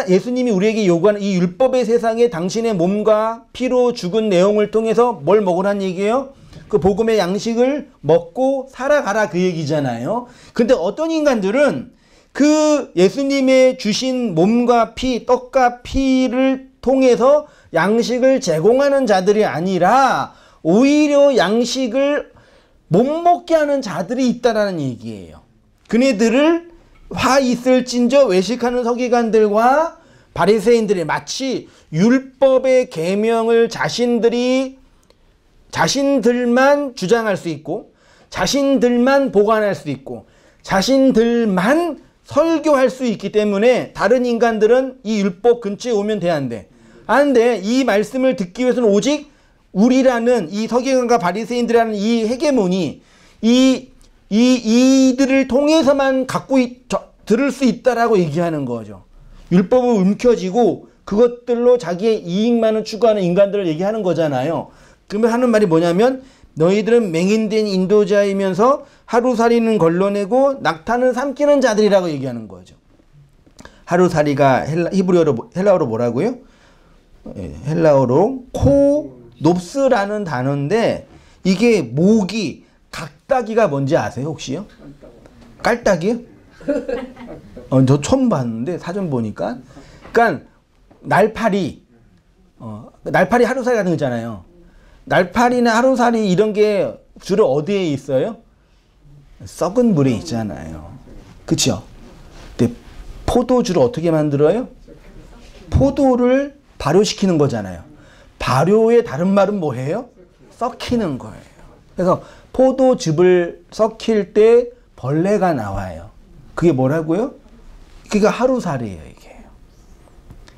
예수님이 우리에게 요구하는 이 율법의 세상에 당신의 몸과 피로 죽은 내용을 통해서 뭘 먹으란 얘기예요? 그 복음의 양식을 먹고 살아가라 그 얘기잖아요. 근데 어떤 인간들은 그 예수님의 주신 몸과 피, 떡과 피를 통해서 양식을 제공하는 자들이 아니라 오히려 양식을 못 먹게 하는 자들이 있다라는 얘기예요. 그네들을 화 있을진저 외식하는 서기관들과 바리새인들이 마치 율법의 계명을 자신들만 주장할 수 있고 자신들만 보관할 수 있고 자신들만 설교할 수 있기 때문에 다른 인간들은 이 율법 근처에 오면 돼 안 돼? 안 돼. 이 말씀을 듣기 위해서는 오직 우리라는 이 서기관과 바리새인들이라는 이 헤게모니 이들을 통해서만 들을 수 있다라고 얘기하는 거죠. 율법을 움켜쥐고 그것들로 자기의 이익만을 추구하는 인간들을 얘기하는 거잖아요. 그러면 하는 말이 뭐냐면 너희들은 맹인된 인도자이면서 하루살이는 걸러내고 낙타는 삼키는 자들이라고 얘기하는 거죠. 하루살이가 헬라어로 뭐라고요? 헬라어로 코노프스라는 단어인데 이게 모기 각다기가 뭔지 아세요 혹시요? 깔딱이요? 저 처음 봤는데 사전 보니까 그러니까 날파리 하루살이 같은 거 있잖아요. 날파리나 하루살이 이런 게 주로 어디에 있어요? 썩은 물에 있잖아요. 그쵸? 근데 포도주를 어떻게 만들어요? 포도를 발효시키는 거잖아요. 발효의 다른 말은 뭐예요? 썩히는 거예요. 그래서 포도즙을 썩힐 때 벌레가 나와요. 그게 뭐라고요? 그게 하루살이에요, 이게.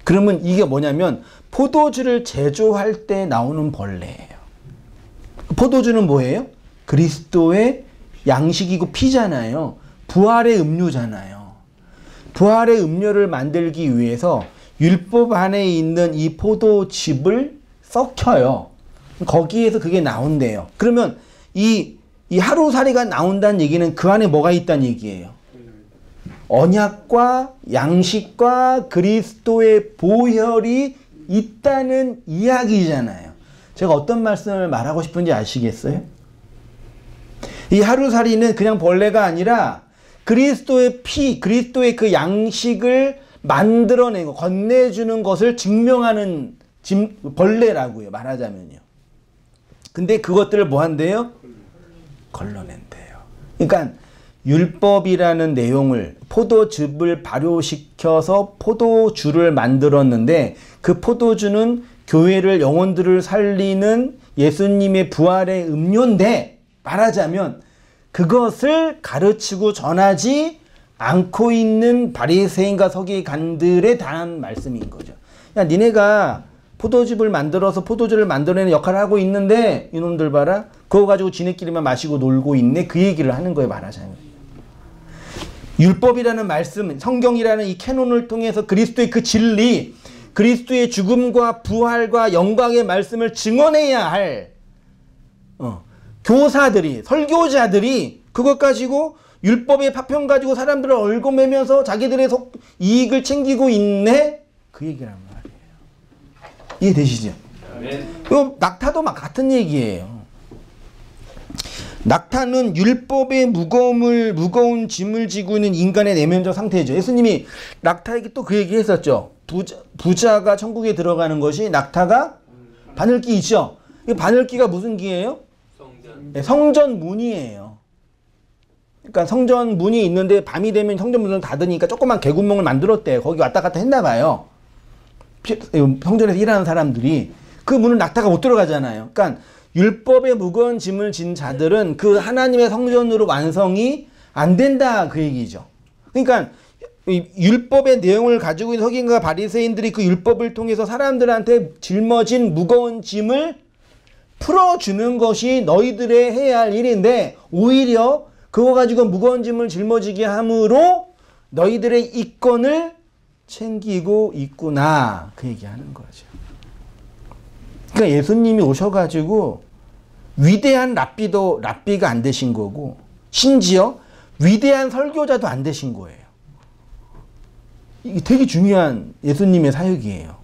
그러면 이게 뭐냐면 포도주를 제조할 때 나오는 벌레예요. 포도주는 뭐예요? 그리스도의 양식이고 피잖아요. 부활의 음료잖아요. 부활의 음료를 만들기 위해서 율법 안에 있는 이 포도즙을 썩혀요. 거기에서 그게 나온대요. 그러면 이 하루살이가 나온다는 얘기는 그 안에 뭐가 있다는 얘기예요? 언약과 양식과 그리스도의 보혈이 있다는 이야기잖아요. 제가 어떤 말씀을 말하고 싶은지 아시겠어요? 이 하루살이는 그냥 벌레가 아니라 그리스도의 피, 그리스도의 그 양식을 만들어내고 건네주는 것을 증명하는 벌레라고요. 말하자면요. 근데 그것들을 뭐 한대요? 걸러낸대요. 그러니까 율법이라는 내용을 포도즙을 발효시켜서 포도주를 만들었는데 그 포도주는 교회를 영혼들을 살리는 예수님의 부활의 음료인데 말하자면 그것을 가르치고 전하지 않고 있는 바리새인과 서기관들에 대한 말씀인 거죠. 야, 니네가 포도즙을 만들어서 포도주를 만들어내는 역할을 하고 있는데 이놈들 봐라. 그거 가지고 지네끼리만 마시고 놀고 있네. 그 얘기를 하는 거예요. 말하자면. 율법이라는 말씀, 성경이라는 이 캐논을 통해서 그리스도의 그 진리, 그리스도의 죽음과 부활과 영광의 말씀을 증언해야 할 교사들이, 설교자들이 그것 가지고 율법의 파편 가지고 사람들을 얽어매면서 자기들의 이익을 챙기고 있네? 그 얘기란 말이에요. 이해되시죠? 이거 낙타도 막 같은 얘기예요. 낙타는 율법의 무거운 짐을 지고 있는 인간의 내면적 상태죠. 예수님이 낙타에게 또 그 얘기 했었죠. 부자가 천국에 들어가는 것이 낙타가 바늘귀 있죠. 이 바늘귀가 무슨 귀예요? 네, 성전 문이에요. 그러니까 성전 문이 있는데 밤이 되면 성전 문을 닫으니까 조그만 개구멍을 만들었대요. 거기 왔다 갔다 했나 봐요. 성전에서 일하는 사람들이. 그 문을 낙타가 못 들어가잖아요. 그러니까 율법의 무거운 짐을 진 자들은 그 하나님의 성전으로 완성이 안 된다 그 얘기죠. 그러니까 율법의 내용을 가지고 있는 서기관과 바리새인들이 그 율법을 통해서 사람들한테 짊어진 무거운 짐을 풀어주는 것이 너희들의 해야 할 일인데 오히려 그거 가지고 무거운 짐을 짊어지게 함으로 너희들의 이권을 챙기고 있구나 그 얘기하는 거죠. 그러니까 예수님이 오셔가지고 위대한 랍비가 안 되신 거고 심지어 위대한 설교자도 안 되신 거예요. 이게 되게 중요한 예수님의 사역이에요.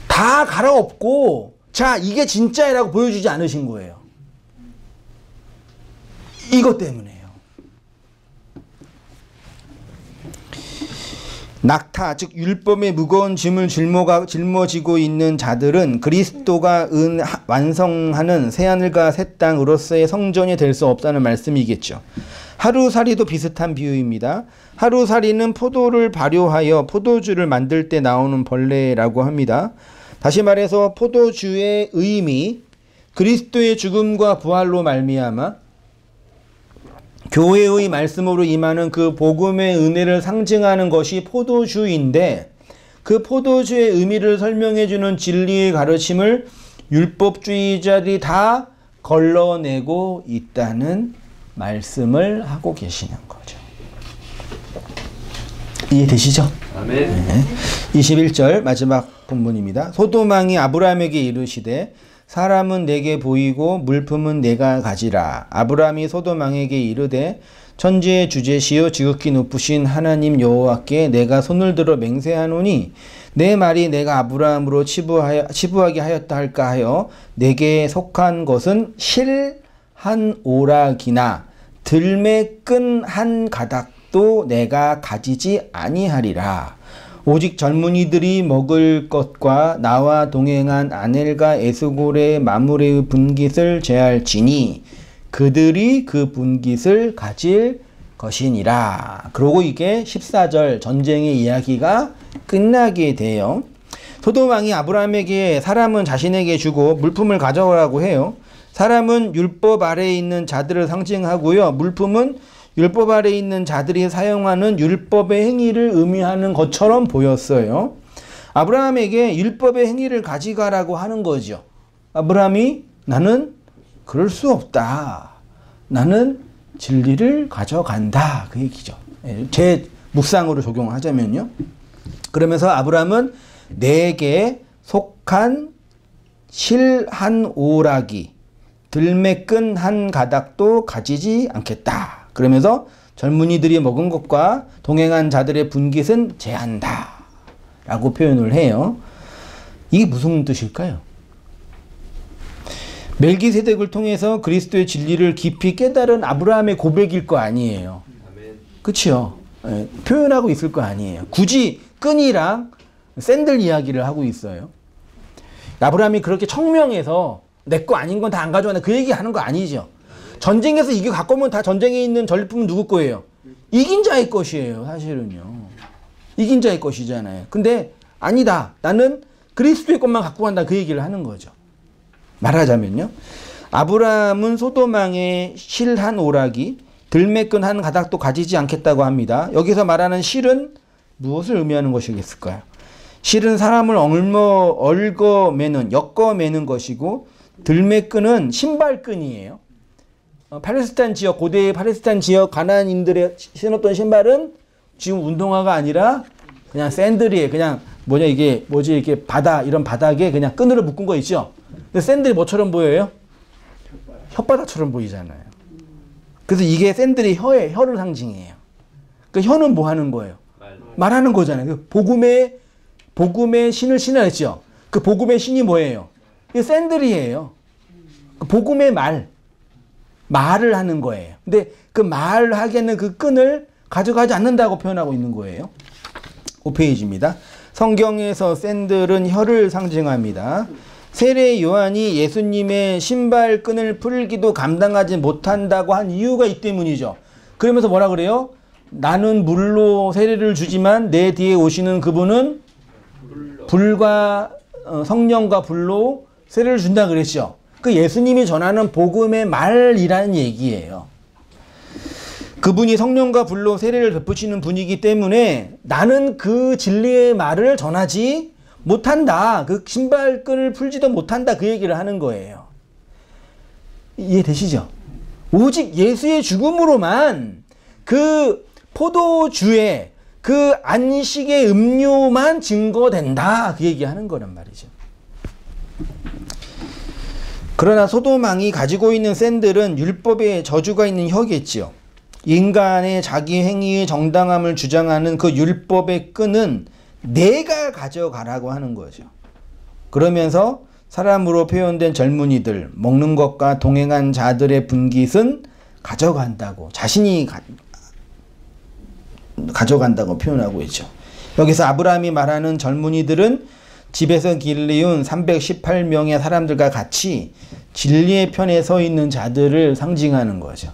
다 갈아엎고 자 이게 진짜라고 보여주지 않으신 거예요. 이것 때문에요. 낙타 즉 율법의 무거운 짐을 짊어지고 있는 자들은 그리스도가 완성하는 새하늘과 새 땅으로서의 성전이 될 수 없다는 말씀이겠죠. 하루살이도 비슷한 비유입니다. 하루살이는 포도를 발효하여 포도주를 만들 때 나오는 벌레라고 합니다. 다시 말해서 포도주의 의미, 그리스도의 죽음과 부활로 말미암아 교회의 말씀으로 임하는 그 복음의 은혜를 상징하는 것이 포도주인데 그 포도주의 의미를 설명해주는 진리의 가르침을 율법주의자들이 다 걸러내고 있다는 말씀을 하고 계시는 거죠. 이해되시죠? 아멘. 네. 21절 마지막 본문입니다. 소돔왕이 아브라함에게 이르시되 사람은 내게 보이고 물품은 내가 가지라. 아브라함이 소돔왕에게 이르되 천지의 주제시요 지극히 높으신 하나님 여호와께 내가 손을 들어 맹세하노니 내 말이 내가 아브라함으로 치부하게 하였다 할까 하여 내게 속한 것은 실 한 오락이나 들매 끈 한 가닥도 내가 가지지 아니하리라. 오직 젊은이들이 먹을 것과 나와 동행한 아넬과 에스골의 마므레의 분깃을 제할지니 그들이 그 분깃을 가질 것이니라. 그러고 이게 14절 전쟁의 이야기가 끝나게 돼요. 소돔왕이 아브라함에게 사람은 자신에게 주고 물품을 가져오라고 해요. 사람은 율법 아래에 있는 자들을 상징하고요. 물품은 율법 아래에 있는 자들이 사용하는 율법의 행위를 의미하는 것처럼 보였어요. 아브라함에게 율법의 행위를 가져가라고 하는 거죠. 아브라함이 나는 그럴 수 없다. 나는 진리를 가져간다. 그 얘기죠. 제 묵상으로 적용하자면요. 그러면서 아브라함은 내게 속한 실 한 오락이 들매 끈 한 가닥도 가지지 않겠다. 그러면서 젊은이들이 먹은 것과 동행한 자들의 분깃은 제한다 라고 표현을 해요. 이게 무슨 뜻일까요? 멜기세덱을 통해서 그리스도의 진리를 깊이 깨달은 아브라함의 고백일 거 아니에요. 그렇죠? 예, 표현하고 있을 거 아니에요. 굳이 끈이랑 샌들 이야기를 하고 있어요. 아브라함이 그렇게 청명해서 내 거 아닌 건 다 안 가져왔네 그 얘기 하는 거 아니죠. 전쟁에서 이게 갖고 오면 다 전쟁에 있는 전리품은 누구 거예요? 이긴 자의 것이에요. 사실은요. 이긴 자의 것이잖아요. 근데 아니다. 나는 그리스도의 것만 갖고 간다. 그 얘기를 하는 거죠. 말하자면요. 아브라함은 소돔왕의 실 한 오락이 들매끈 한 가닥도 가지지 않겠다고 합니다. 여기서 말하는 실은 무엇을 의미하는 것이겠을까요? 실은 사람을 얽어매는, 엮어매는 것이고, 들매끈은 신발끈이에요. 팔레스타인 지역, 고대 팔레스타인 지역 가나안인들의 신었던 신발은 지금 운동화가 아니라 그냥 샌들이에요. 그냥 이게 이런 바닥에 그냥 끈으로 묶은 거 있죠? 근데 샌들이 뭐처럼 보여요? 혓바닥처럼 보이잖아요. 그래서 이게 샌들이 혀를 상징해요. 그 혀는 뭐 하는 거예요? 말하는 거잖아요. 그 복음의 신을 신었죠. 그 복음의 신이 뭐예요? 이게 샌들이에요. 그 복음의 말을 하는 거예요. 근데 그 말하기에는 그 끈을 가져가지 않는다고 표현하고 있는 거예요. 5페이지입니다. 성경에서 샌들은 혀를 상징합니다. 세례 요한이 예수님의 신발끈을 풀기도 감당하지 못한다고 한 이유가 이 때문이죠. 그러면서 뭐라 그래요? 나는 물로 세례를 주지만 내 뒤에 오시는 그분은 불과 성령과 불로 세례를 준다 그랬죠. 그 예수님이 전하는 복음의 말이라는 얘기예요. 그분이 성령과 불로 세례를 베푸시는 분이기 때문에 나는 그 진리의 말을 전하지 못한다. 그 신발끈을 풀지도 못한다. 그 얘기를 하는 거예요. 이해되시죠? 오직 예수의 죽음으로만 그 포도주의 그 안식의 음료만 증거된다. 그 얘기하는 거란 말이죠. 그러나 소돔왕이 가지고 있는 샌들은 율법의 저주가 있는 혀겠지요. 인간의 자기 행위의 정당함을 주장하는 그 율법의 끈은 내가 가져가라고 하는 거죠. 그러면서 사람으로 표현된 젊은이들, 먹는 것과 동행한 자들의 분깃은 가져간다고, 자신이 가져간다고 표현하고 있죠. 여기서 아브라함이 말하는 젊은이들은 집에서 길리운 318명의 사람들과 같이 진리의 편에 서 있는 자들을 상징하는 거죠.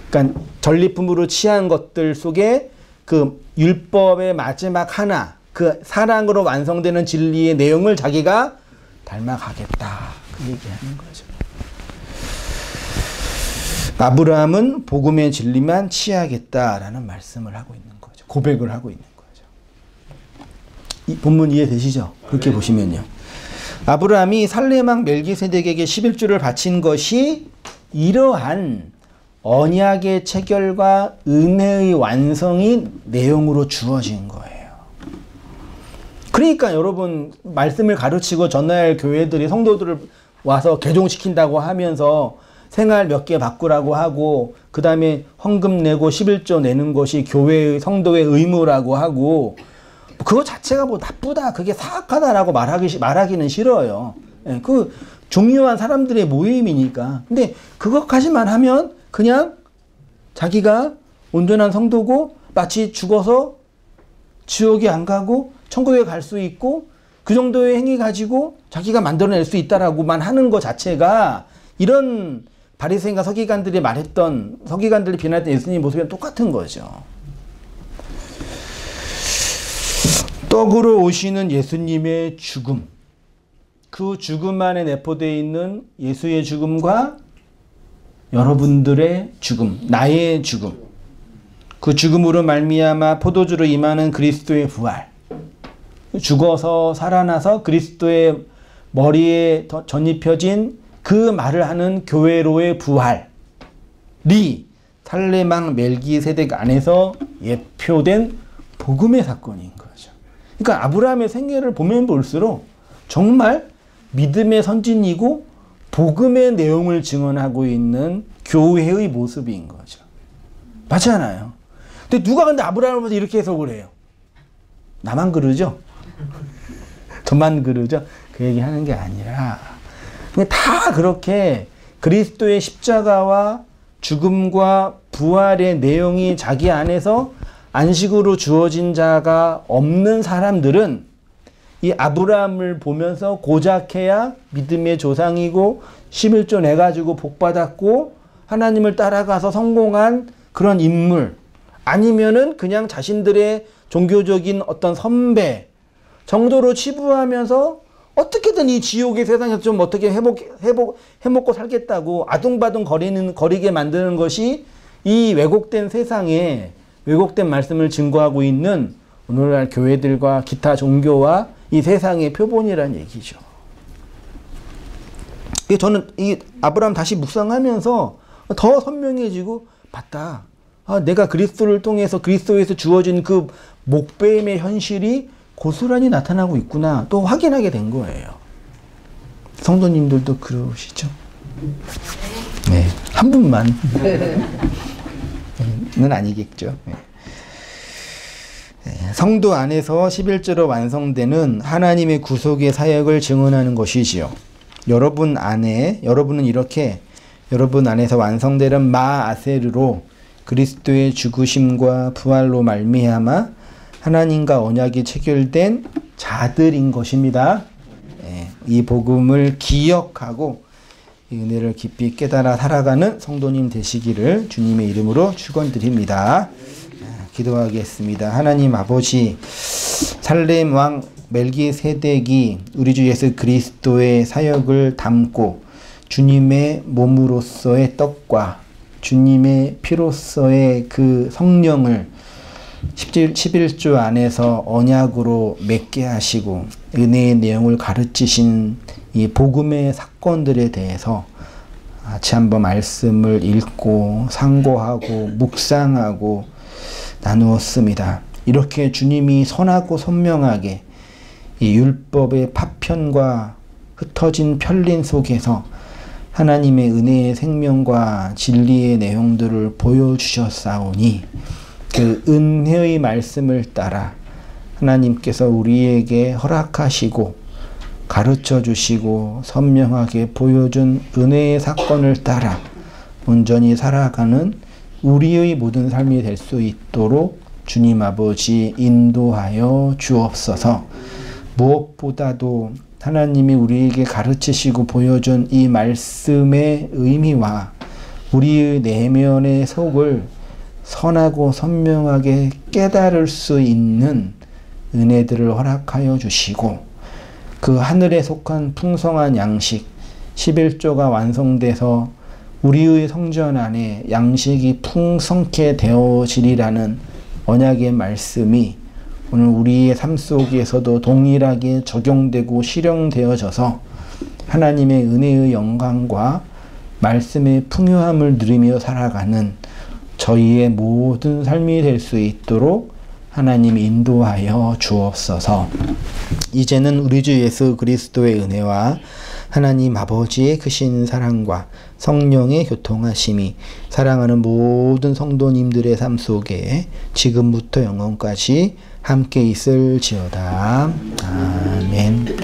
그러니까 전리품으로 취한 것들 속에 그 율법의 마지막 하나, 그 사랑으로 완성되는 진리의 내용을 자기가 닮아가겠다. 그 얘기하는 거죠. 아브라함은 복음의 진리만 취하겠다라는 말씀을 하고 있는 거죠. 고백을 하고 있는 거죠. 이 본문 이해되시죠? 그렇게 보시면요. 아브라함이 살레망 멜기세덱에게 11조를 바친 것이 이러한 언약의 체결과 은혜의 완성이 내용으로 주어진 거예요. 그러니까 여러분 말씀을 가르치고 전해야 할 교회들이 성도들을 와서 개종시킨다고 하면서 생활 몇 개 바꾸라고 하고 그 다음에 헌금 내고 11조 내는 것이 교회의 성도의 의무라고 하고 그거 자체가 뭐 나쁘다 그게 사악하다라고 말하기는 싫어요. 예, 그 중요한 사람들의 모임이니까. 근데 그것까지만 하면 그냥 자기가 온전한 성도고 마치 죽어서 지옥에 안 가고 천국에 갈 수 있고 그 정도의 행위 가지고 자기가 만들어낼 수 있다라고만 하는 것 자체가 이런 바리새인과 서기관들이 말했던 서기관들이 비난했던 예수님 모습이랑 똑같은 거죠. 떡으로 오시는 예수님의 죽음, 그 죽음 안에 내포되어 있는 예수의 죽음과 여러분들의 죽음, 나의 죽음, 그 죽음으로 말미암아 포도주로 임하는 그리스도의 부활, 죽어서 살아나서 그리스도의 머리에 전입혀진 그 말을 하는 교회로의 부활이 살레망 멜기세덱 안에서 예표된 복음의 사건인 거죠. 그러니까 아브라함의 생애를 보면 볼수록 정말 믿음의 선진이고 복음의 내용을 증언하고 있는 교회의 모습인 거죠. 맞잖아요. 근데 누가 근데 아브라함을 보면서 이렇게 해석을 해요? 나만 그러죠? 저만 그러죠? 그 얘기하는 게 아니라 다 그렇게 그리스도의 십자가와 죽음과 부활의 내용이 자기 안에서 안식으로 주어진 자가 없는 사람들은 이 아브라함을 보면서 고작해야 믿음의 조상이고 11조 내가지고 복받았고 하나님을 따라가서 성공한 그런 인물 아니면은 그냥 자신들의 종교적인 어떤 선배 정도로 치부하면서 어떻게든 이 지옥의 세상에서 좀 어떻게 해먹고 살겠다고 아둥바둥 거리게 만드는 것이 이 왜곡된 세상에 왜곡된 말씀을 증거하고 있는 오늘날 교회들과 기타 종교와 이 세상의 표본이라는 얘기죠. 저는 이 아브라함 다시 묵상하면서 더 선명해지고 맞다. 내가 그리스도를 통해서 그리스도에서 주어진 그 목배임의 현실이 고스란히 나타나고 있구나 또 확인하게 된 거예요. 성도님들도 그러시죠? 네, 한 분만 는 아니겠죠. 네. 성도 안에서 11조로 완성되는 하나님의 구속의 사역을 증언하는 것이지요. 여러분은 여러분 안에서 완성되는 마아세르로 그리스도의 죽으심과 부활로 말미암아 하나님과 언약이 체결된 자들인 것입니다. 이 복음을 기억하고 이 은혜를 깊이 깨달아 살아가는 성도님 되시기를 주님의 이름으로 축원드립니다. 기도하겠습니다. 하나님 아버지, 살렘 왕 멜기세덱이 우리 주 예수 그리스도의 사역을 담고 주님의 몸으로서의 떡과 주님의 피로서의 그 성령을 11조 안에서 언약으로 맺게 하시고 은혜의 내용을 가르치신 이 복음의 사건들에 대해서 같이 한번 말씀을 읽고 상고하고 묵상하고 나누었습니다. 이렇게 주님이 선하고 선명하게 이 율법의 파편과 흩어진 편린 속에서 하나님의 은혜의 생명과 진리의 내용들을 보여주셨사오니 그 은혜의 말씀을 따라 하나님께서 우리에게 허락하시고 가르쳐 주시고 선명하게 보여준 은혜의 사건을 따라 온전히 살아가는 우리의 모든 삶이 될 수 있도록 주님 아버지 인도하여 주옵소서. 무엇보다도 하나님이 우리에게 가르치시고 보여준 이 말씀의 의미와 우리의 내면의 속을 선하고 선명하게 깨달을 수 있는 은혜들을 허락하여 주시고 그 하늘에 속한 풍성한 양식 11조가 완성돼서 우리의 성전 안에 양식이 풍성케 되어지리라는 언약의 말씀이 오늘 우리의 삶 속에서도 동일하게 적용되고 실현되어져서 하나님의 은혜의 영광과 말씀의 풍요함을 누리며 살아가는 저희의 모든 삶이 될 수 있도록 하나님 인도하여 주옵소서. 이제는 우리 주 예수 그리스도의 은혜와 하나님 아버지의 크신 사랑과 성령의 교통하심이 사랑하는 모든 성도님들의 삶 속에 지금부터 영원까지 함께 있을지어다. 아멘.